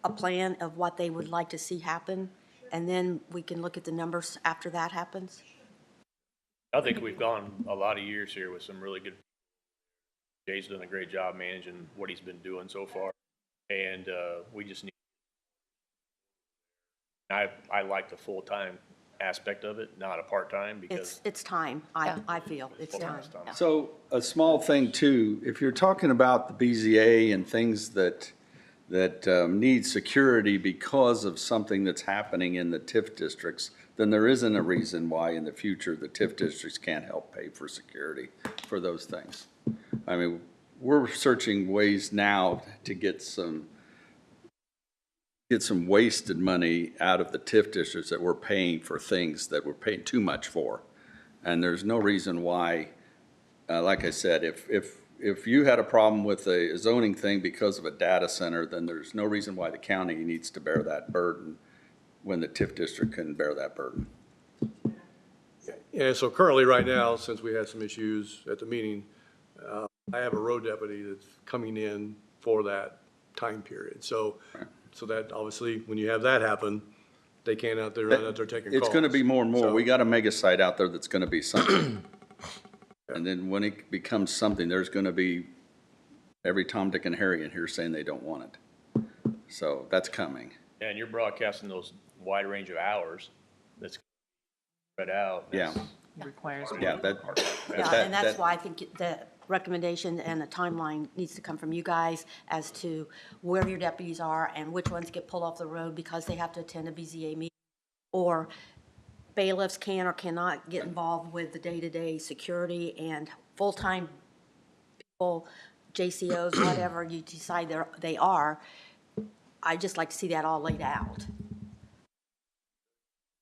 a plan of what they would like to see happen and then we can look at the numbers after that happens? I think we've gone a lot of years here with some really good. Jay's done a great job managing what he's been doing so far, and we just need. I like the full-time aspect of it, not a part-time, because It's time, I feel, it's time. So a small thing too, if you're talking about the BZA and things that need security because of something that's happening in the TIF districts, then there isn't a reason why in the future the TIF districts can't help pay for security for those things. I mean, we're searching ways now to get some wasted money out of the TIF districts that we're paying for things that we're paying too much for. And there's no reason why, like I said, if you had a problem with a zoning thing because of a data center, then there's no reason why the county needs to bear that burden when the TIF district couldn't bear that burden. Yeah, so currently, right now, since we had some issues at the meeting, I have a road deputy that's coming in for that time period. So that obviously, when you have that happen, they can't run out there taking calls. It's gonna be more and more. We got a mega site out there that's gonna be something. And then when it becomes something, there's gonna be every Tom, Dick, and Harry in here saying they don't want it. So that's coming. and you're broadcasting those wide range of hours. That's spread out. Yeah. Requires. Yeah, And that's why I think the recommendation and the timeline needs to come from you guys as to where your deputies are and which ones get pulled off the road because they have to attend a BZA meeting, or bailiffs can or cannot get involved with the day-to-day security and full-time people, JCOs, whatever you decide they are. I'd just like to see that all laid out.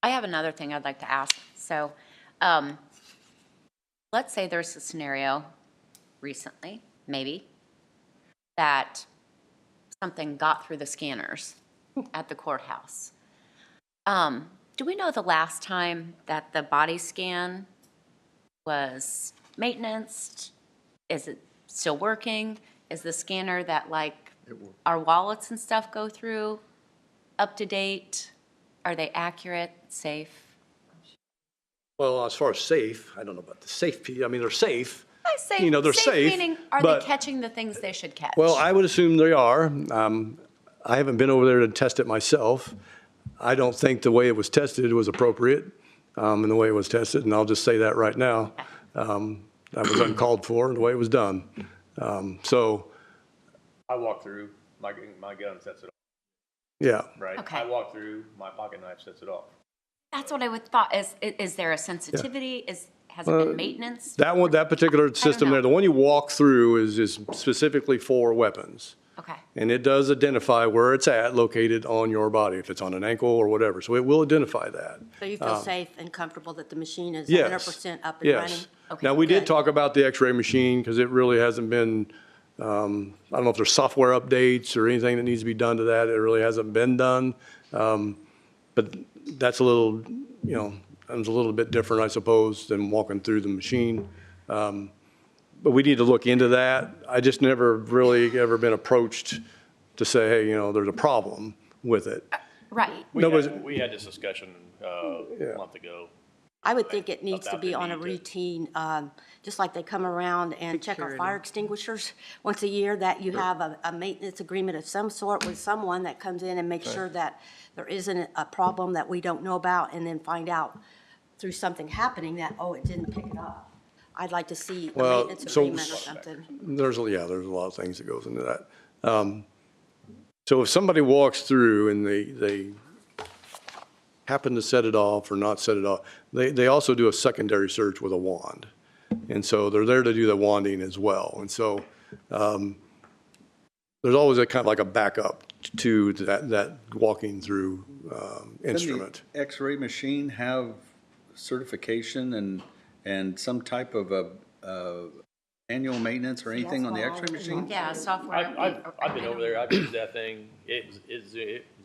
I have another thing I'd like to ask. So, let's say there's a scenario recently, maybe, that something got through the scanners at the courthouse. Do we know the last time that the body scan was maintenanced? Is it still working? Is the scanner that like our wallets and stuff go through up to date? Are they accurate, safe? Well, as far as safe, I don't know about the safe piece. I mean, they're safe. I say You know, they're safe, meaning, are but- they catching the things they should catch? Well, I would assume they are. I haven't been over there to test it myself. I don't think the way it was tested was appropriate, in the way it was tested, and I'll just say that right now. That was uncalled for, the way it was done. So, I walk through, my gun sets it off, yeah. right? Okay. I walk through, my pocket knife sets it off. That's what I would thought. Is there a sensitivity? Has it been maintenance? That particular system there, the one you walk through is specifically for weapons. Okay. And it does identify where it's located on your body, if it's on an ankle or whatever. So it will identify that. So you feel safe and comfortable that the machine is Yes. 100% up and running? Yes. Okay, Now, we did good. talk about the x-ray machine because it really hasn't been, I don't know if there's software updates or anything that needs to be done to that. It really hasn't been done. But that's a little, it's a little bit different, I suppose, than walking through the machine. But we need to look into that. I just never really ever been approached to say, hey, there's a problem with it. Right. We had this discussion a month ago. I would think it needs to About be the on a need to- routine, just like they come around and check our fire extinguishers once a year, that you have a maintenance agreement of some sort with someone that comes in and makes sure that there isn't a problem that we don't know about, and then find out through something happening that, oh, it didn't pick it up. I'd like to see a Well, maintenance so- agreement or something. There's a lot of things that goes into that. So if somebody walks through and they happen to set it off or not set it off, they also do a secondary search with a wand. And so they're there to do the wanding as well. And so there's always a kind of like a backup to that walking through instrument. Doesn't the X-ray machine have certification and some type of annual maintenance or anything on the X-ray machine? Yeah, software. I've been over there, I've used that thing, it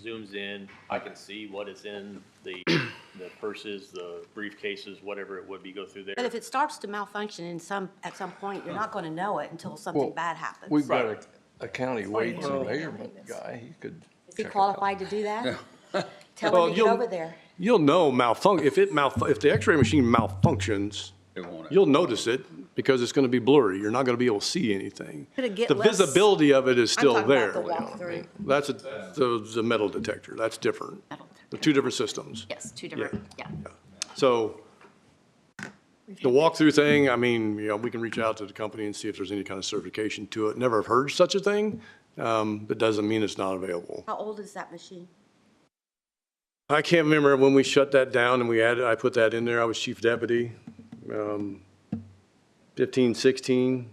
zooms in, I can see what is in the purses, the briefcases, whatever it would be, go through there. But if it starts to malfunction at some point, you're not going to know it until something bad happens. We've got a county weights and measurement guy. He could Is he check it out. qualified to do that? Tell Well, him to get you'll- over there. You'll know if the x-ray machine malfunctions, It won't. you'll notice it because it's gonna be blurry. You're not gonna be able to see anything. Could it get The less- visibility of it is I'm still talking there. about the walkthrough. That's the metal detector. That's different. Metal They're two different systems. Yes, two different, yeah. So the walkthrough thing, I mean, we can reach out to the company and see if there's any kind of certification to it. Never heard such a thing, but doesn't mean it's not available. How old is that machine? I can't remember when we shut that down and I put that in there. I was chief deputy. 2015,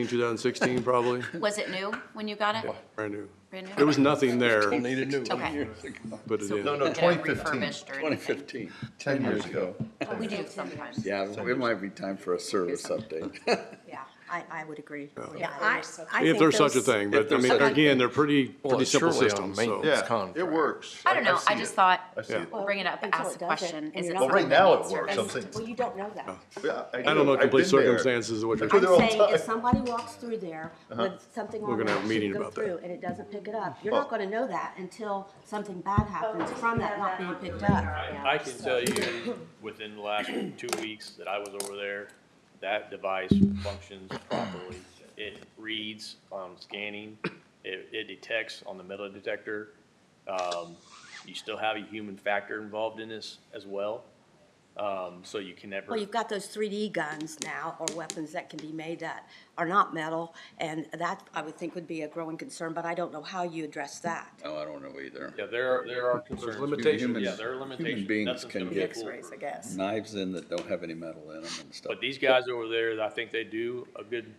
2016 probably, Was it new when you got it? brand new. Brand new? There was nothing there. Needed new. Okay. Put it So we in. didn't get it refurbished or anything? 2015. 10 years ago. We do sometimes. Yeah, it might be time for a service update. Yeah, I would agree. Yeah, I If think there's such a those- thing, but I mean, Okay. again, they're pretty Well, it's simple surely on systems, so. maintenance contract. It works. I don't know, I just thought, I see it. we'll bring it up, Until ask it the doesn't, question, and is you're it not Well, something right that now needs it works. I'm service? saying, Well, you don't know that. yeah, I don't know I've complete been there. circumstances of what you're I've been saying. there all I'm the saying if time. somebody walks through there with something We're on gonna there have a that meeting should go about that. through and it doesn't pick it up, you're not gonna know that until something bad happens from that not being picked up. I can tell you, within the last 2 weeks that I was over there, that device functions properly. It reads on scanning, it detects on the metal detector. You still have a human factor involved in this as well. So you can never. Well, you've got those 3D guns now, or weapons that can be made that are not metal, and that I would think would be a growing concern, but I don't know how you address that. Oh, I don't know either. Yeah, there are concerns. limitations. Yeah, there are limitations. Human beings Nothing's can gonna get be foolproof. X-rays, I guess. knives in that don't have any metal in them and stuff. But these guys over there, I think they do a good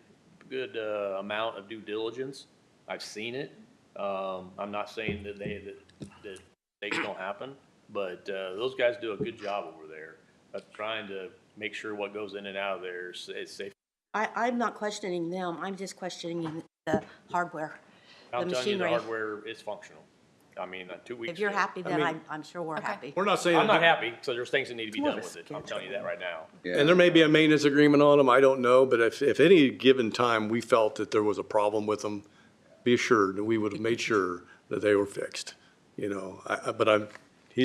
amount of due diligence. I've seen it. I'm not saying that that mistakes don't happen, but those guys do a good job over there of trying to make sure what goes in and out of there is safe. I'm not questioning them, I'm just questioning the hardware, the I'm telling you, the machinery. hardware is functional. I mean, 2 weeks. If you're ago. happy, then I'm sure we're happy. We're not saying. I'm not that- happy, so there's things that need to be done with it. I'm telling you that right now. And there may be a maintenance agreement on them, I don't know, but if any given time we felt that there was a problem with them, be assured that we would have made sure that they were fixed, he's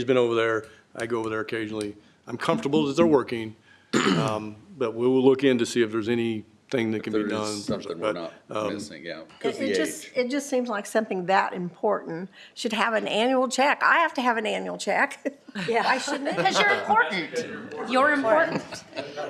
been over there, I go over there occasionally. I'm comfortable that they're working, but we will look in to see if there's anything that can be There done. is something we're not missing, yeah, because the age. It just seems like something that important should have an annual check. I have to have an annual check. Yeah. Why shouldn't it? Because you're important. You're important.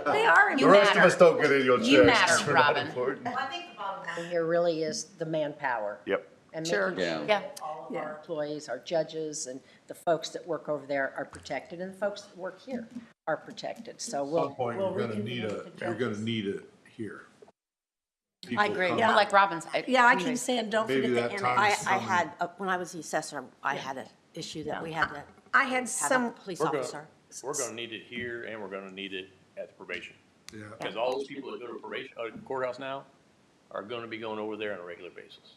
They are You The rest of matter. us don't get annual checks. You matter, We're not Robin. important. I think the bottom line here really is the manpower. Yep. And Sure. making Yeah. sure Yeah. that all of Yeah. our employees, our judges, and the folks that work over there are protected, and the folks that work here are protected. So At we'll, some point, we'll you're gonna reconvene need with the you're gonna judges. need it here. I People agree. come- Yeah. Like Robin's. Yeah, I keep saying, don't Maybe forget that the time- annex. I had, when I was the assessor, I had an issue that we had to I had have a some, police We're gonna- officer. We're gonna need it here and we're gonna need it at the probation. Yeah. Because all those people that go to probation, courthouse now are gonna be going over there on a regular basis.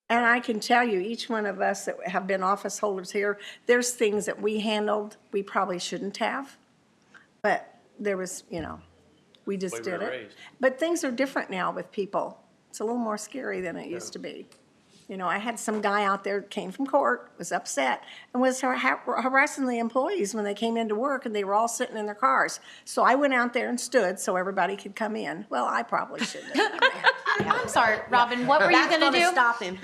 and I can tell you, each one of us that have been office holders here, there's things that we handled we probably shouldn't have. But there was, we just Way we did were it. raised. But things are different now with people. It's a little more scary than it used to be. I had some guy out there, came from court, was upset, and was harassing the employees when they came into work, and they were all sitting in their cars. So I went out there and stood so everybody could come in. Well, I probably shouldn't have. I'm sorry, Robin, what were you That's gonna do? stop him.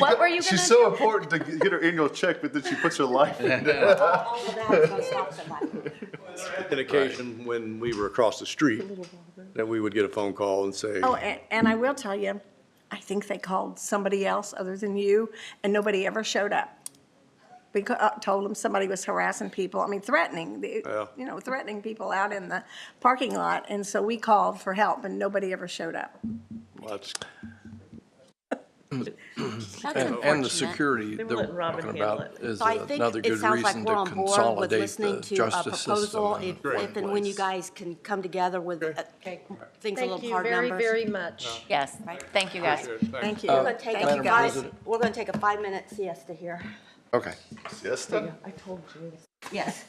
What were you gonna She's do? so important to get her annual check, but then she puts her life in it. All of that is gonna stop somebody. An occasion when we were across the street, that we would get a phone call and say, Oh, and I will tell you, I think they called somebody else other than you, and nobody ever showed up. Because, told them somebody was harassing people, threatening, Yeah. threatening people out in the parking lot. And so we called for help, and nobody ever showed up. well, that's That's And the unfortunate. security Then that we'll let we're Robin talking handle about it. is So I think another it good sounds like reason we're to on board with consolidate listening the to a justice proposal, system. if and when you guys can come together with things a little hard numbers. Thank you very, very much. Yes, thank you, guys. Thank you. We're gonna take, Thank you, a guys. five- we're gonna take a 5-minute siesta here. Okay. Siesta? I told you. Yes.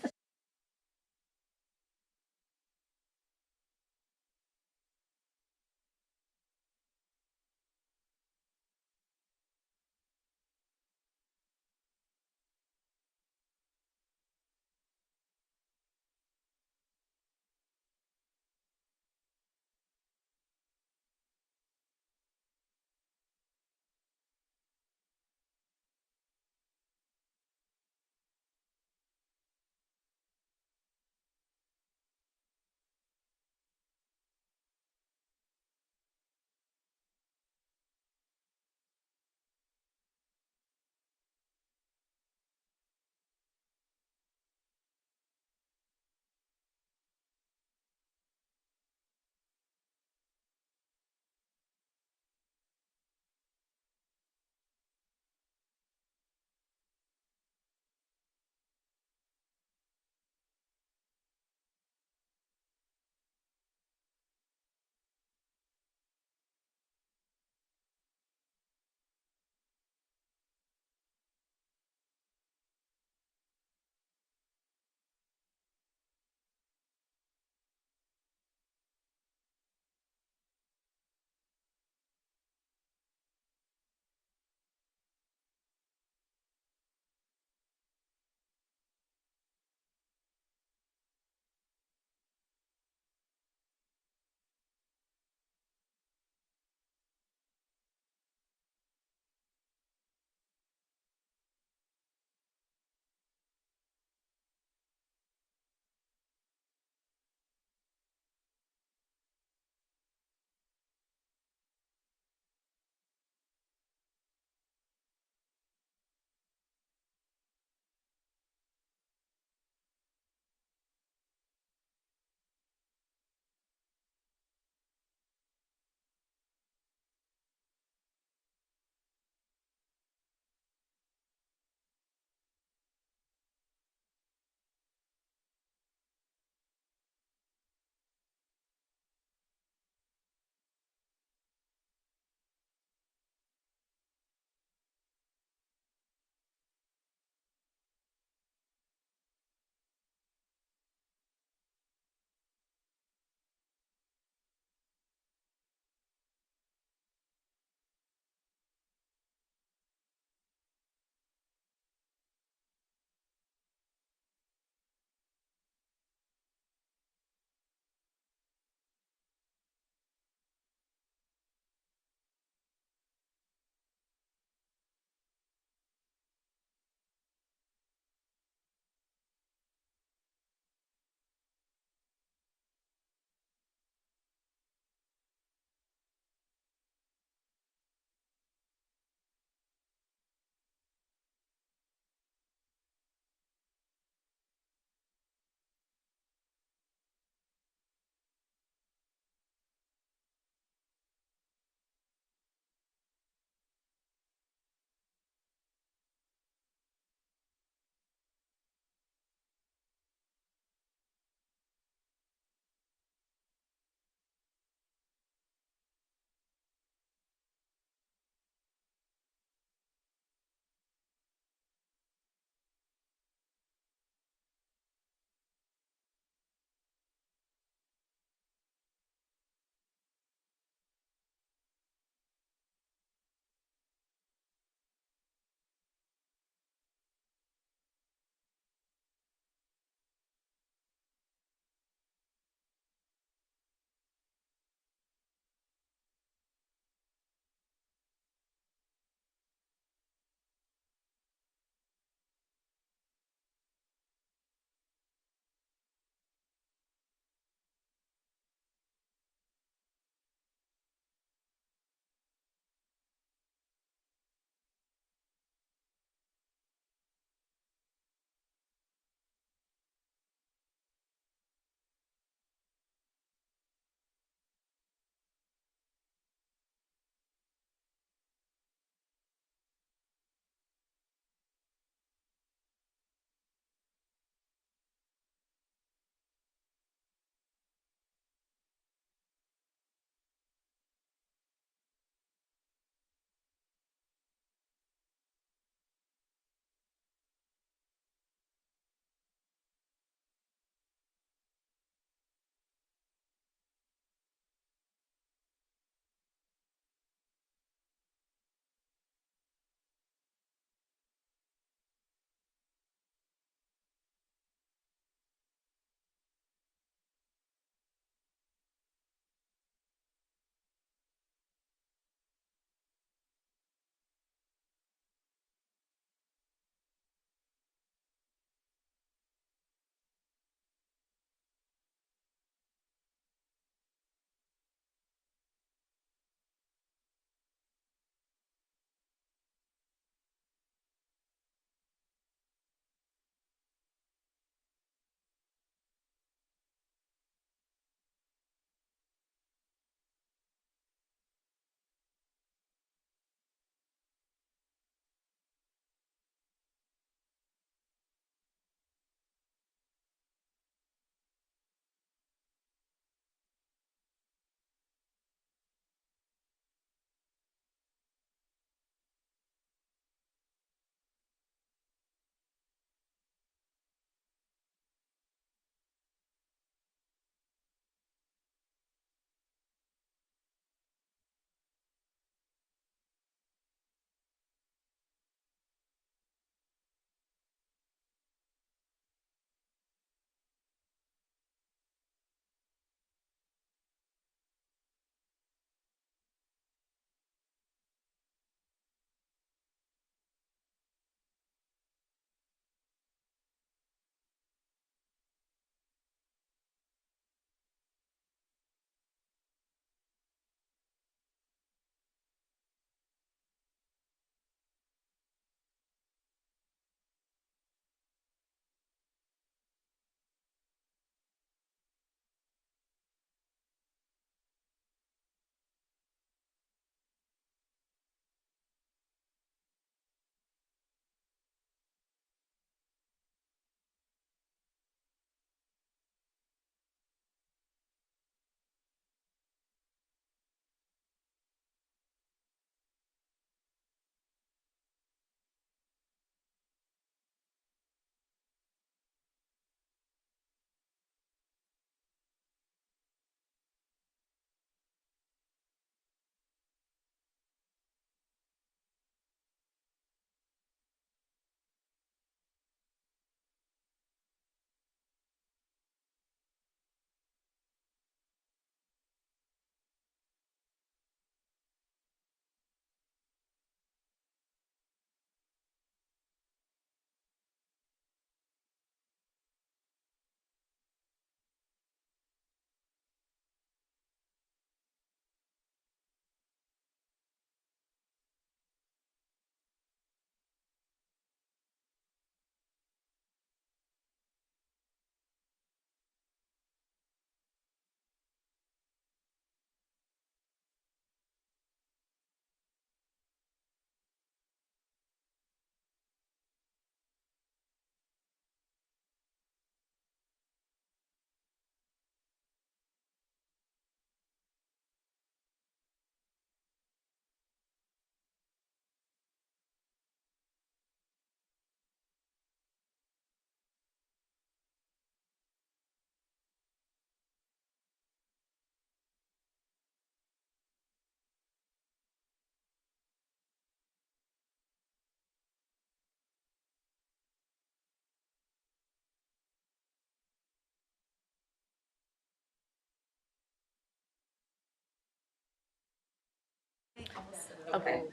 Okay.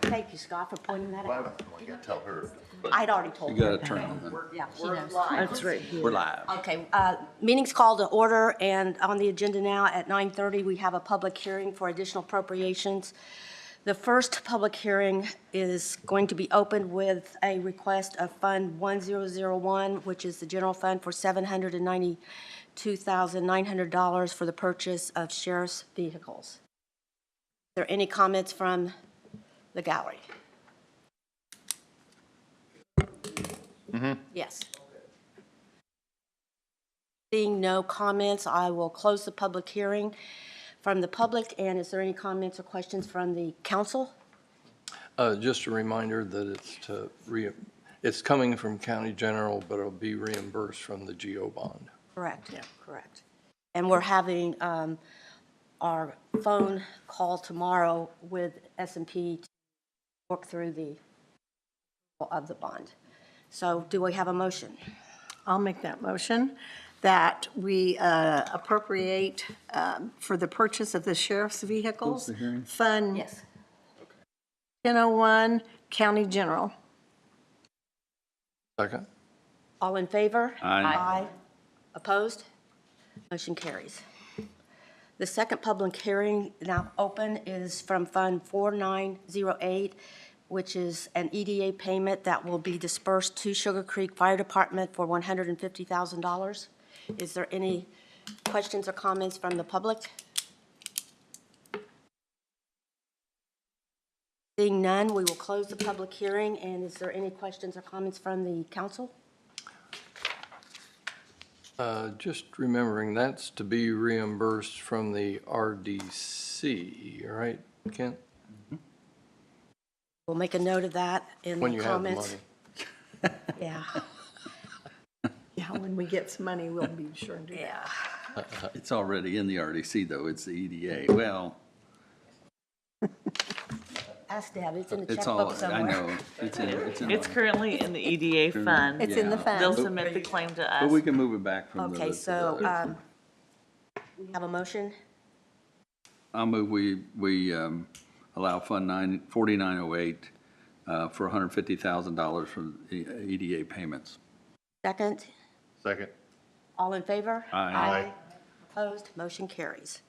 Thank you, Scott, for pointing that out. I gotta tell her. I'd already told You her. gotta turn on the, Yeah, she knows. That's right here. we're live. Okay, meeting's called to order, and on the agenda now at 9:30, we have a public hearing for additional appropriations. The first public hearing is going to be opened with a request of Fund 1001, which is the general fund for $792,900 for the purchase of sheriff's vehicles. Are there any comments from the gallery? Yes. Seeing no comments, I will close the public hearing from the public. And is there any comments or questions from the council? Just a reminder that it's coming from county general, but it'll be reimbursed from the GO bond. Correct. Yeah, correct. And we're having our phone call tomorrow with S&P to work through the bond. So do we have a motion? I'll make that motion that we appropriate for the purchase of the sheriff's vehicles. Close the hearing. Fund Yes. 1001, County General. Second? All in favor? Aye. Opposed? Motion carries. The second public hearing now open is from Fund 4908, which is an EDA payment that will be dispersed to Sugar Creek Fire Department for $150,000. Is there any questions or comments from the public? Seeing none, we will close the public hearing. And is there any questions or comments from the council? Just remembering, that's to be reimbursed from the RDC, right, Kent? We'll make a note of that in When the you have the comments. money. Yeah, Yeah, when we get some money, we'll be sure and do that. yeah. It's already in the RDC though, it's the EDA. Well, Ask Deb, it's in the it's all, checkbook I somewhere. know, it's in. It's currently in the EDA fund. It's in the Yeah. They'll fund. submit the claim to But we us. can move it back from the. Okay, so we have a motion. I'll move we allow Fund 4908 for $150,000 from the EDA payments. Second, Second. all in favor? Aye. Opposed? Motion carries.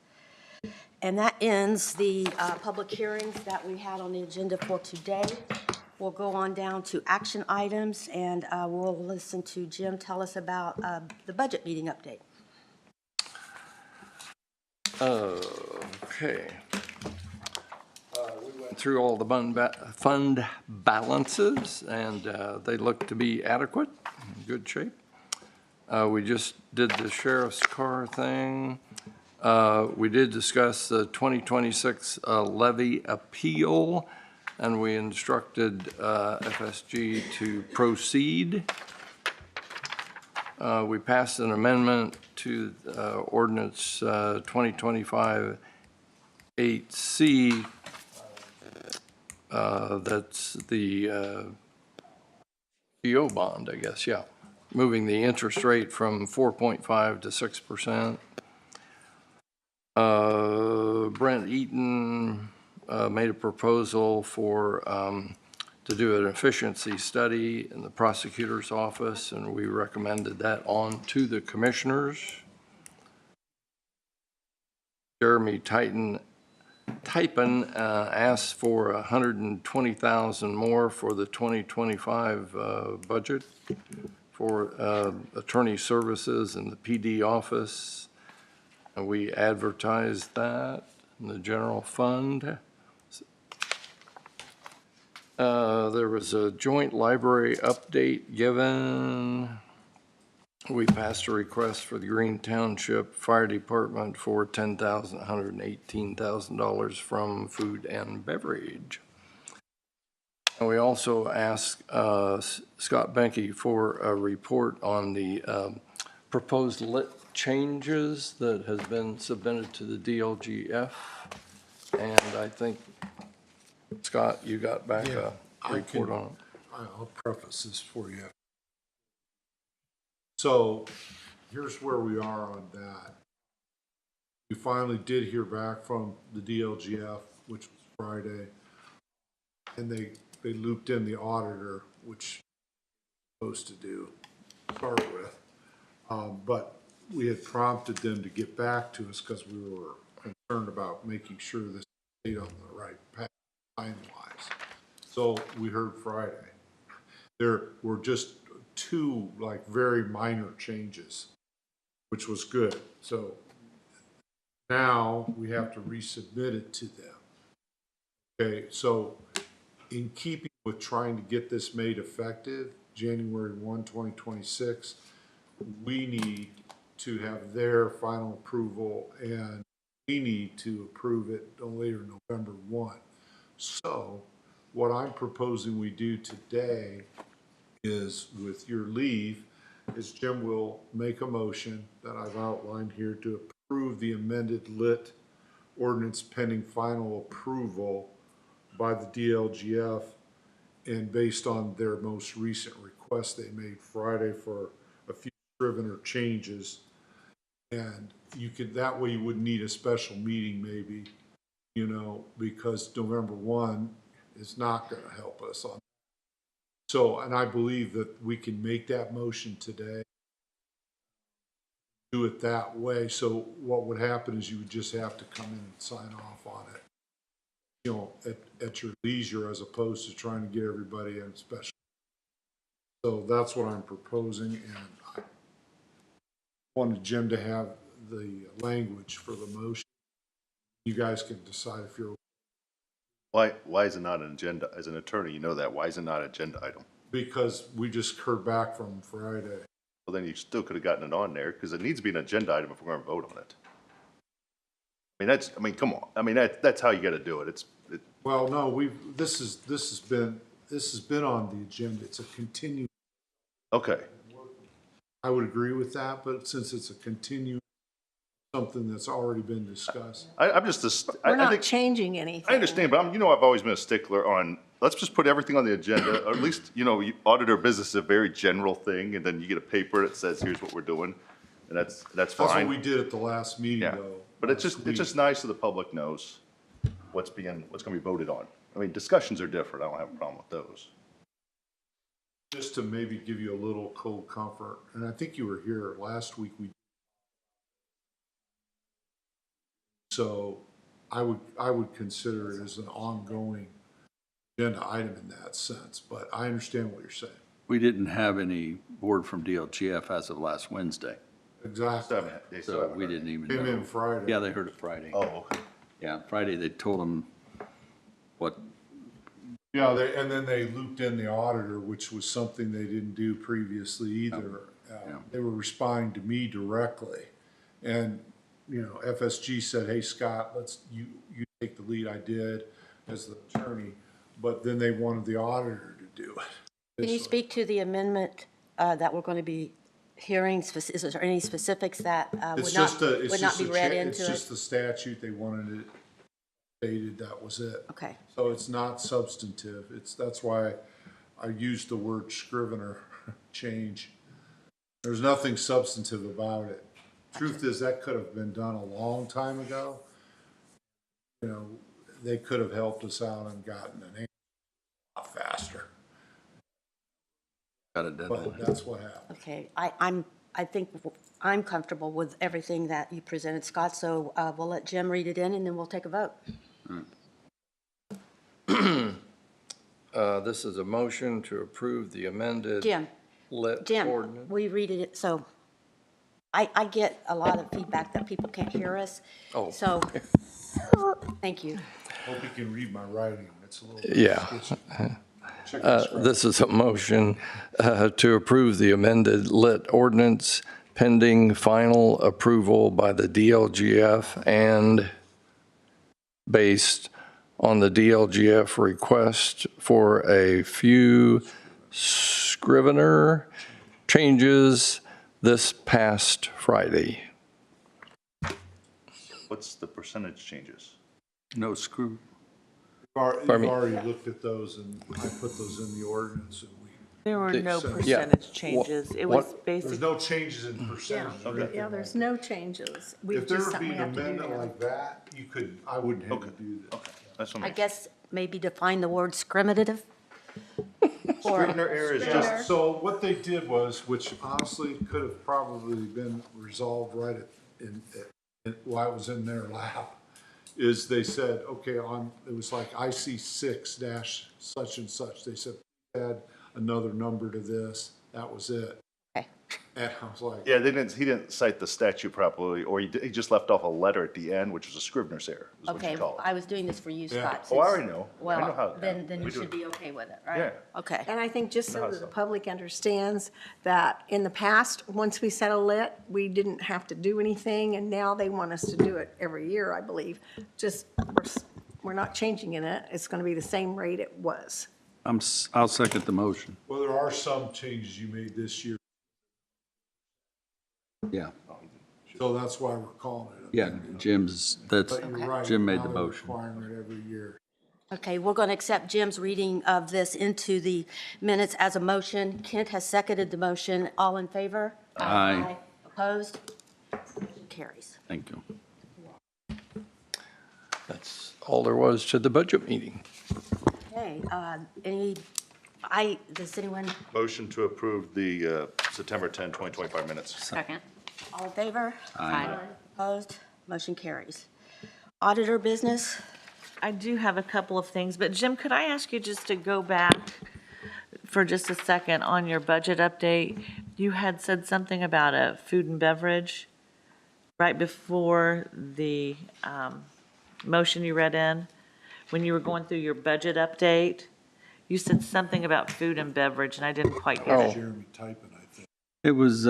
And that ends the public hearings that we had on the agenda for today. We'll go on down to action items, and we'll listen to Jim tell us about the budget meeting update. Okay. We went through all the fund balances, and they look to be adequate, in good shape. We just did the sheriff's car thing. We did discuss the 2026 levy appeal, and we instructed FSG to proceed. We passed an amendment to ordinance 2025 8C. That's the GO bond, I guess, yeah. Moving the interest rate from 4.5 to 6%. Brent Eaton made a proposal for to do an efficiency study in the prosecutor's office, and we recommended that on to the commissioners. Jeremy Typin asked for $120,000 more for the 2025 budget for attorney services in the PD office. And we advertised that in the general fund. There was a joint library update given. We passed a request for the Green Township Fire Department for $118,000 from food and beverage. And we also asked Scott Benke for a report on the proposed lit changes that has been submitted to the DLGF. And I think, Scott, you got back a report on it. I'll preface this for you. So here's where we are on that. We finally did hear back from the DLGF, which was Friday. and they looped in the auditor, which supposed to do, start with. But we had prompted them to get back to us because we were concerned about making sure this stayed on the right path time-wise. So we heard Friday. There were just two like very minor changes, which was good. So now we have to resubmit it to them. Okay, so in keeping with trying to get this made effective, January 1, 2026, we need to have their final approval, and we need to approve it no later than November 1. So what I'm proposing we do today is, with your leave, is Jim will make a motion that I've outlined here to approve the amended lit ordinance pending final approval by the DLGF, and based on their most recent request they made Friday for a few scrivener changes. And you could, that way you wouldn't need a special meeting maybe, you know, because November 1 is not going to help us on. So, and I believe that we can make that motion today, do it that way. So what would happen is you would just have to come in and sign off on it, you know, at your leisure, as opposed to trying to get everybody in special. So that's what I'm proposing, and I wanted Jim to have the language for the motion. You guys can decide if you're. Why is it not an agenda? As an attorney, you know that. Why is it not an agenda item? Because we just heard back from Friday. Well, then you still could have gotten it on there, because it needs to be an agenda item if we're going to vote on it. I mean, come on. I mean, that's how you got to do it. Well, no, this has been on the agenda. It's a continued. Okay. I would agree with that, but since it's a continued, something that's already been discussed. I'm just, We're I not think, changing anything. I understand, but I've always been a stickler on, let's just put everything on the agenda, or at least, you auditor business is a very general thing, and then you get a paper that says, here's what we're doing, and that's That's what fine. we did at the last meeting, Yeah, though. but it's just nice so the public knows what's going to be voted on. I mean, discussions are different. I don't have a problem with those. Just to maybe give you a little cold comfort, and I think you were here last week, so I would consider it as an ongoing agenda item in that sense, but I understand what you're saying. We didn't have any word from DLGF as of last Wednesday, Exactly. so we didn't even know. Came in Friday. Yeah, they heard it Friday. Oh, okay. Yeah, Friday they told them what. Yeah, and then they looped in the auditor, which was something they didn't do previously either. They were responding to me directly, and FSG said, "Hey, Scott, you take the lead." I did as the attorney, but then they wanted the auditor to do it. Can you speak to the amendment that we're going to be hearing? Is there any specifics that would not be read into it? It's just the statute. They wanted it stated, that was it. Okay. So it's not substantive. That's why I used the word scrivener change. There's nothing substantive about it. Truth is, that could have been done a long time ago. They could have helped us out and gotten an answer a lot faster. Got it done. But that's what happened. Okay, I think I'm comfortable with everything that you presented, Scott, so we'll let Jim read it in and then we'll take a vote. This is a motion to approve the amended Jim, lit Jim, ordinance. will you read it? So I get a lot of feedback that people can't hear us. Oh. So, thank you. Hope you can read my writing. It's a little. Yeah. This is a motion to approve the amended lit ordinance pending final approval by the DLGF and based on the DLGF request for a few scrivener changes this past Friday. What's the percentage changes? No screw. You've Pardon me? already looked at those, and I put those in the ordinance, and There were no So- percentage changes. It was What- there's basically, no changes in percentage. or anything Yeah, there's like no changes. that. We If there just would be something we an have to do amendment now. like that, I wouldn't have to do that. That's what I I'm. guess maybe define the word discriminative? Scrivener error is just, So what they did was, which honestly could have probably been resolved right while it was in their lap, is they said, okay, it was like IC 6 dash such and such. They said, add another number to this. That was it. Okay. And I was like, yeah, he didn't cite the statute properly, or he just left off a letter at the end, which was a Scrivener's error, is what Okay, you call it. I was doing this for you, Scott. Oh, I already know. I know how. Well, then we you do should it. be okay with it, right? Yeah. Okay. And I think just so How that so? the public understands that in the past, once we settle it, we didn't have to do anything, and now they want us to do it every year, I believe. Just, we're not changing it. It's going to be the same rate it was. I'll second the motion. well, there are some changes you made this year, Yeah, so that's why we're calling it. yeah, Jim's, that's, But you're right. Jim made now the they're motion. requiring it every year. Okay, we're going to accept Jim's reading of this into the minutes as a motion. Kent has seconded the motion. All in favor? Aye. Opposed? Motion carries. Thank you. That's all there was to the budget meeting. Okay, does anyone, Motion to approve the September 10, 2025 minutes. Second. all in favor? Aye. Opposed? Motion carries. Auditor business? I do have a couple of things, but Jim, could I ask you just to go back for just a second on your budget update? You had said something about a food and beverage right before the motion you read in. When you were going through your budget update, you said something about food and beverage, and I didn't quite get it. Jeremy typing, I think. It was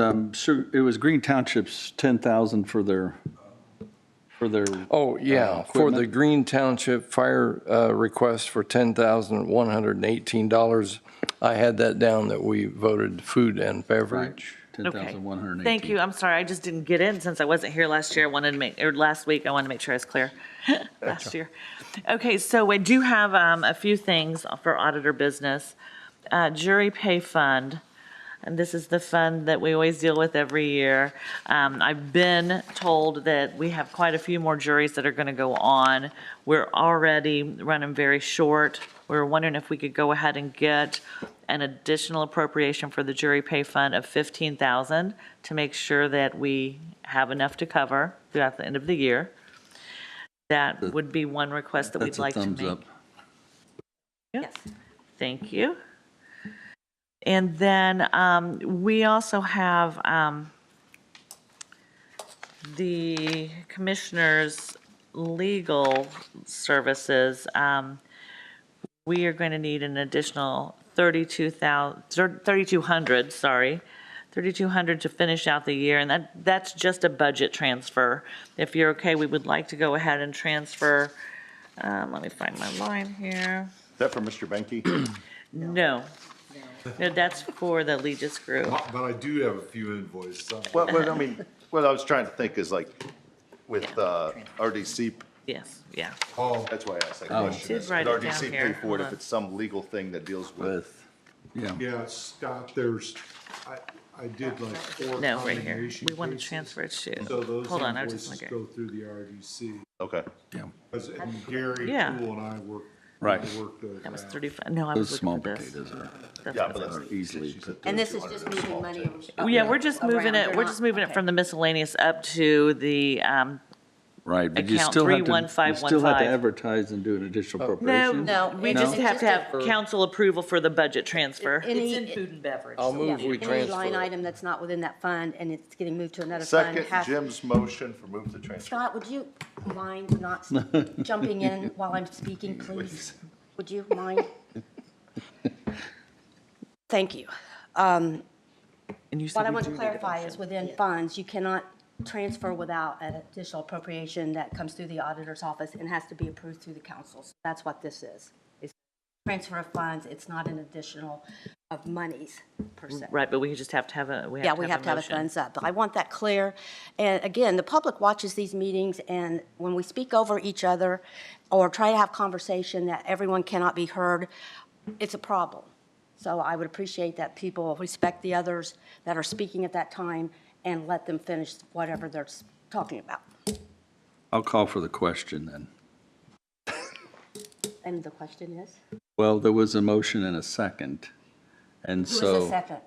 Green Township's 10,000 for their, Oh, yeah, for the equipment. Green Township fire request for $10,118. I had that down that we voted food and beverage. Okay. 10,118. Thank you. I'm sorry, I just didn't get in since I wasn't here last year. Last week, I wanted to make sure I was clear. Last year. Okay, so I do have a few things for auditor business. Jury pay fund, and this is the fund that we always deal with every year. I've been told that we have quite a few more juries that are going to go on. We're already running very short. We're wondering if we could go ahead and get an additional appropriation for the jury pay fund of $15,000 to make sure that we have enough to cover throughout the end of the year. That would be one request that we'd That's a like to thumbs make. up. Yes. Thank you. And then we also have the commissioner's legal services. We are going to need an additional $3,200 to finish out the year, and that's just a budget transfer. If you're okay, we would like to go ahead and transfer, let me find my line here. Is that for Mr. Benke? No. No, that's for the Legis Group. But I do have a few invoices. Well, I mean, what I was trying to think is like with RDC, Yes, yeah. Oh, that's why I asked that Oh. question. Did write it down RDC here. pay for Hold it on. if it's some legal thing that deals with? With, yeah. yeah, Scott, I did like 4 No, right here. condemnation We want to cases. transfer it to, So those hold on, I was just invoices looking. go through the RDC. Okay. And Gary Yeah. Tool and I worked. Right. Worked those That was out. 35, no, I Those was small looking for this. potatoes are That's Yeah, what but it was. that's easily put. And this is just moving money over. Yeah, we're just moving it, around. we're just moving it from the miscellaneous up to the, Right, but you Account still have to, you 31515. still have to advertise and do an additional no, appropriation? we just have to have council approval for the budget transfer. It's in food and beverage. I'll move we Any line transfer. item that's not within that fund and it's getting moved to another fund. Second, has- Jim's motion for move to transfer. Scott, would you mind not jumping in while I'm speaking, please? Would you mind? Thank you. And you said What I we want do to need a clarify motion. is within funds, you cannot transfer without an additional appropriation that comes through the auditor's office and has to be approved through the council. So that's what this is. It's transfer of funds. It's not an additional of monies per se. Right, but we just have to have a, we Yeah, have we to have have to a have a motion. thumbs up. But I want that clear. And again, the public watches these meetings, and when we speak over each other or try to have conversation that everyone cannot be heard, it's a problem. So I would appreciate that people respect the others that are speaking at that time and let them finish whatever they're talking about. I'll call for the question then. And the question is? Well, there was a motion and a second, and Who was the so second?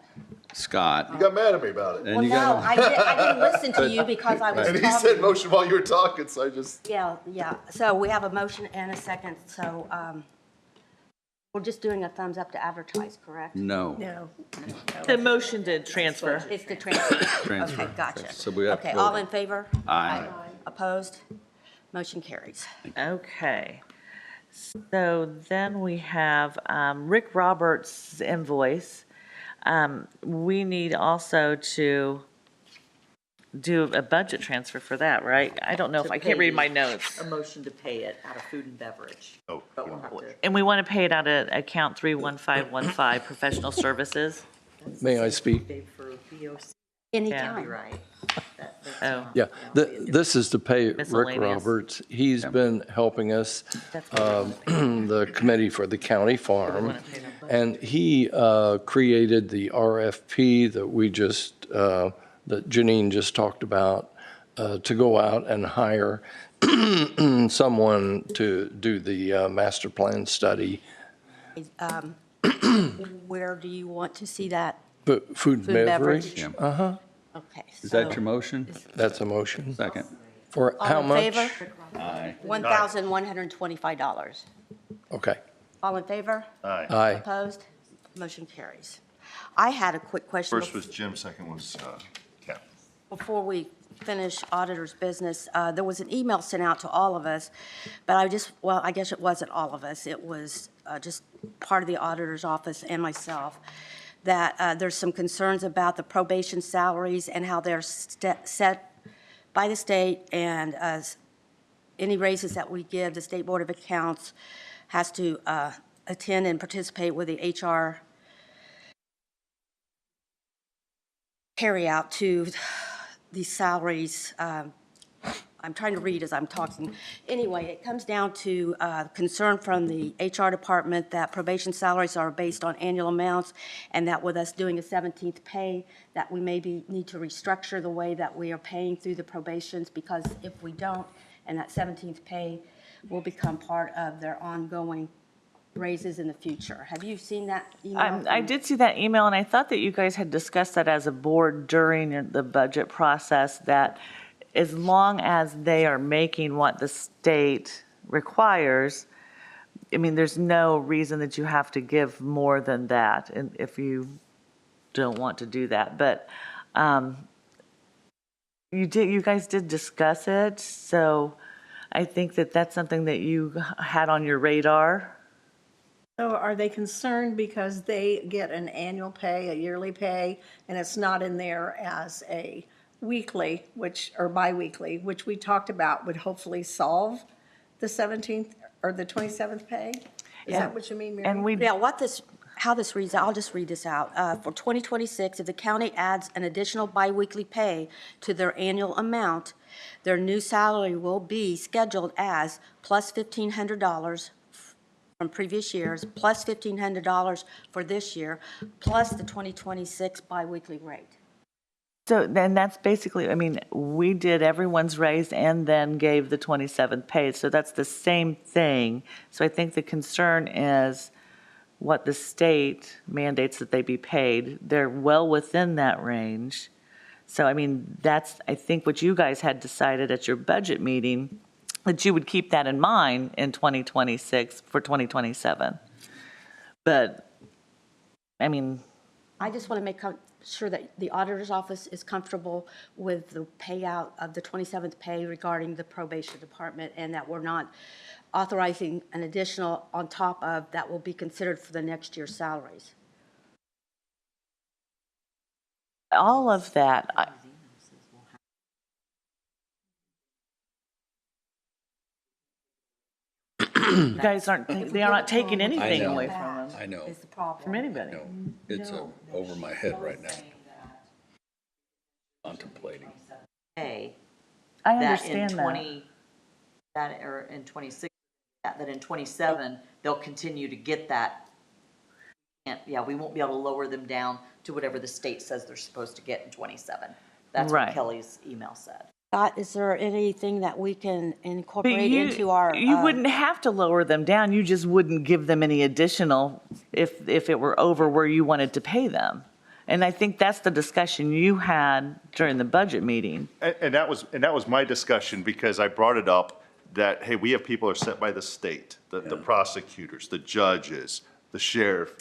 Scott. You got mad at me about it. And Well, you no, got, I didn't listen to you because I was And talking. he said motion while you were talking, so I just. Yeah, yeah. So we have a motion and a second, so, we're just doing a thumbs up to advertise, correct? no. No. The motion to transfer. It's the transfer. Transfer. Okay, gotcha. So we have to Okay, vote. all in favor? Aye. Opposed? Motion carries. Okay. So then we have Rick Roberts' invoice. We need also to do a budget transfer for that, right? I don't know if, I can't read my notes. A motion to pay it out of food and beverage. Oh, But we'll have to. And we want to pay it out of account 31515, professional services. May I speak? Pay for BOC, Anytime. be right. That's Oh. not- Yeah, this is to pay Rick Miscellaneous. Roberts. He's been helping us, That's what the committee for the county farm. And he created the RFP that we just, that Janine just talked about, to go out and hire someone to do the master plan study. Where do you want to see that? But food and Food and beverage. beverage? Yeah. Uh-huh, Okay. Is that your motion? that's a motion. Second. For how All in much? favor? Aye. $1,125. Okay, All in favor? Aye. aye. Opposed? Motion carries. I had a quick question. First was Jim, second was Cap. Before we finish auditor's business, there was an email sent out to all of us, but I guess it wasn't all of us. It was just part of the auditor's office and myself, that there's some concerns about the probation salaries and how they're set by the state, and any raises that we give, the State Board of Accounts has to attend and participate with the HR carry out to these salaries. I'm trying to read as I'm talking. Anyway, it comes down to concern from the HR department that probation salaries are based on annual amounts, and that with us doing a 17th pay, that we maybe need to restructure the way that we are paying through the probations, because if we don't, and that 17th pay will become part of their ongoing raises in the future. Have you seen that email? I did see that email, and I thought that you guys had discussed that as a board during the budget process, that as long as they are making what the state requires, I mean, there's no reason that you have to give more than that, and if you don't want to do that. But you guys did discuss it, so I think that that's something that you had on your radar. So are they concerned because they get an annual pay, a yearly pay, and it's not in there as a weekly, or biweekly, which we talked about would hopefully solve the 17th or the 27th pay? Is that what you mean, Mary? And we, Yeah, how this reads, I'll just read this out. For 2026, if the county adds an additional biweekly pay to their annual amount, their new salary will be scheduled as plus $1,500 from previous years, plus $1,500 for this year, plus the 2026 biweekly rate. so then that's basically, I mean, we did everyone's raise and then gave the 27th pay, so that's the same thing. So I think the concern is what the state mandates that they be paid. They're well within that range. So, I mean, that's, I think, what you guys had decided at your budget meeting, that you would keep that in mind in 2026 for 2027. But, I mean, I just want to make sure that the auditor's office is comfortable with the payout of the 27th pay regarding the probation department, and that we're not authorizing an additional on top of that will be considered for the next year's salaries. all of that, you guys aren't, they are not taking anything know. away from them, I know. Is the problem. from anybody. No, it's over my head right now. Contemplating. Pay. I That in understand that. 20, that, or in 26, that in 27, they'll continue to get that. And, yeah, we won't be able to lower them down to whatever the state says they're supposed to get in 27. That's Right. what Kelly's email said. Scott, is there anything that we can But incorporate into our? you wouldn't have to lower them down, you just wouldn't give them any additional if it were over where you wanted to pay them. And I think that's the discussion you had during the budget meeting. And that was my discussion, because I brought it up that, hey, we have people who are set by the state, the prosecutors, the judges, the sheriff,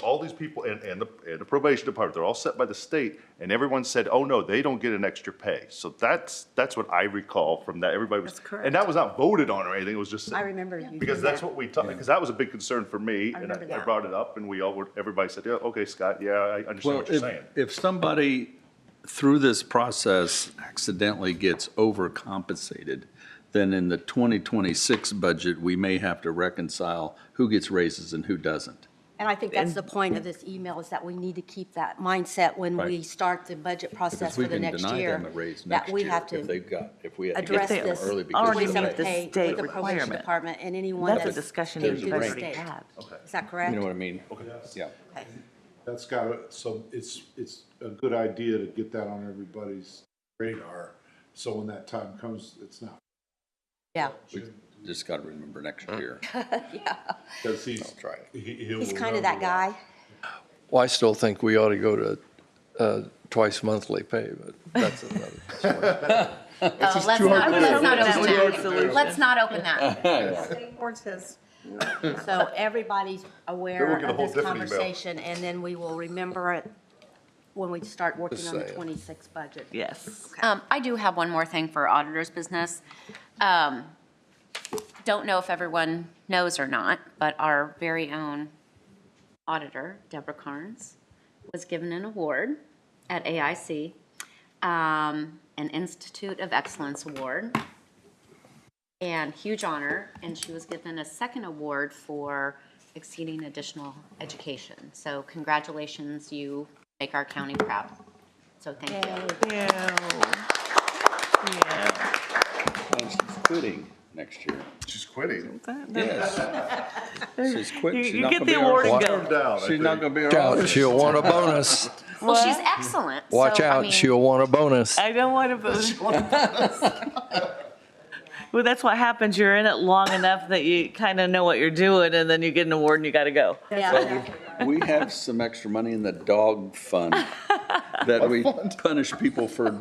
all these people, and the probation department, they're all set by the state, and everyone said, oh, no, they don't get an extra pay. So that's what I recall from that. Everybody was, That's correct. and that was not voted on or anything, it was just. I remember you. Because that's what we talked, because that was a big concern for me, and remember I that. brought it up, and everybody said, yeah, okay, Scott, yeah, I understand what you're saying. If somebody through this process accidentally gets overcompensated, then in the 2026 budget, we may have to reconcile who gets raises and who doesn't. And I think that's the point of this email, is that we need to keep that mindset when we Right. start the budget process Because we for the can next deny year. them a raise That next we year have to if we had to address get them this early because already of meet the the pay. pay state with the probation requirement. department and anyone That's a that's discussion paid you through guys the already state. had. Is that correct? You know what I mean? Yeah. Okay. That's so it's a good idea to get that on everybody's radar, so when that time comes, it's not. Yeah. We just got to remember next year. Because he's. try it. He's kind of that guy. Well, I still think we ought to go to twice monthly pay, but that's another story. Let's not open that. State board says. So everybody's aware Then we'll get a of whole this different email. conversation, and then we will remember it when we start working Just on the saying. 26 budget. Yes. I do have one more thing for auditor's business. Don't know if everyone knows or not, but our very own auditor, Deborah Carnes, was given an award at AIC, an Institute of Excellence Award, and huge honor, and she was given a second award for exceeding additional education. So congratulations, you make our county proud. So thank you. Yeah. And she's quitting next year. She's quitting. Yes. She's quitting. She's You not get gonna the be our- award and Calm go. down, I She's think. not going to be our Watch out, auditor. she'll want a bonus. Well, she's excellent. Watch so, I out, mean, she'll want a bonus. I don't want to vote. Well, that's what happens. You're in it long enough that you kind of know what you're doing, and then you get an award and you got to go. Yeah. We have some extra money in the dog fund that we punish people for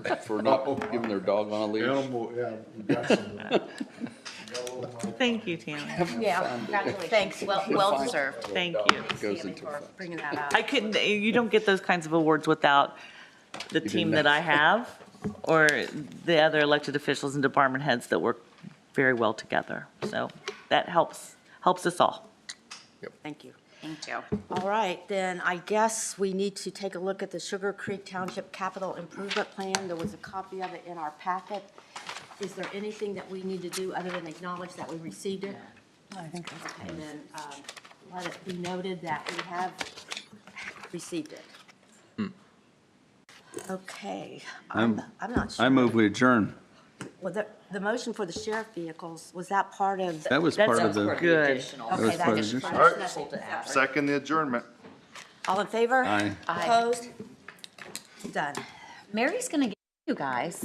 not giving their dog on a leash. Animal, yeah, we got some. Thank you, Tammy. Yeah, Congratulations. thanks. Well deserved. Thank you. Goes into For effect. bringing that up. I couldn't, you don't get those kinds of awards without the team that I have or the other elected officials and department heads that work very well together. So that helps us all. Thank you. Thank you. All right, then I guess we need to take a look at the Sugar Creek Township Capital Improvement Plan. There was a copy of it in our packet. Is there anything that we need to do other than acknowledge that we received it? I think so. Okay, then let it be noted that we have received it. Okay, I'm not sure. I move we adjourn. Well, the motion for the sheriff vehicles, was that part of? That was part of the. Good. Additional. was Okay, part of that is the- part All of right. the- Second the adjournment. All in favor? Aye. Aye. Opposed? Done. Mary's going to give you guys.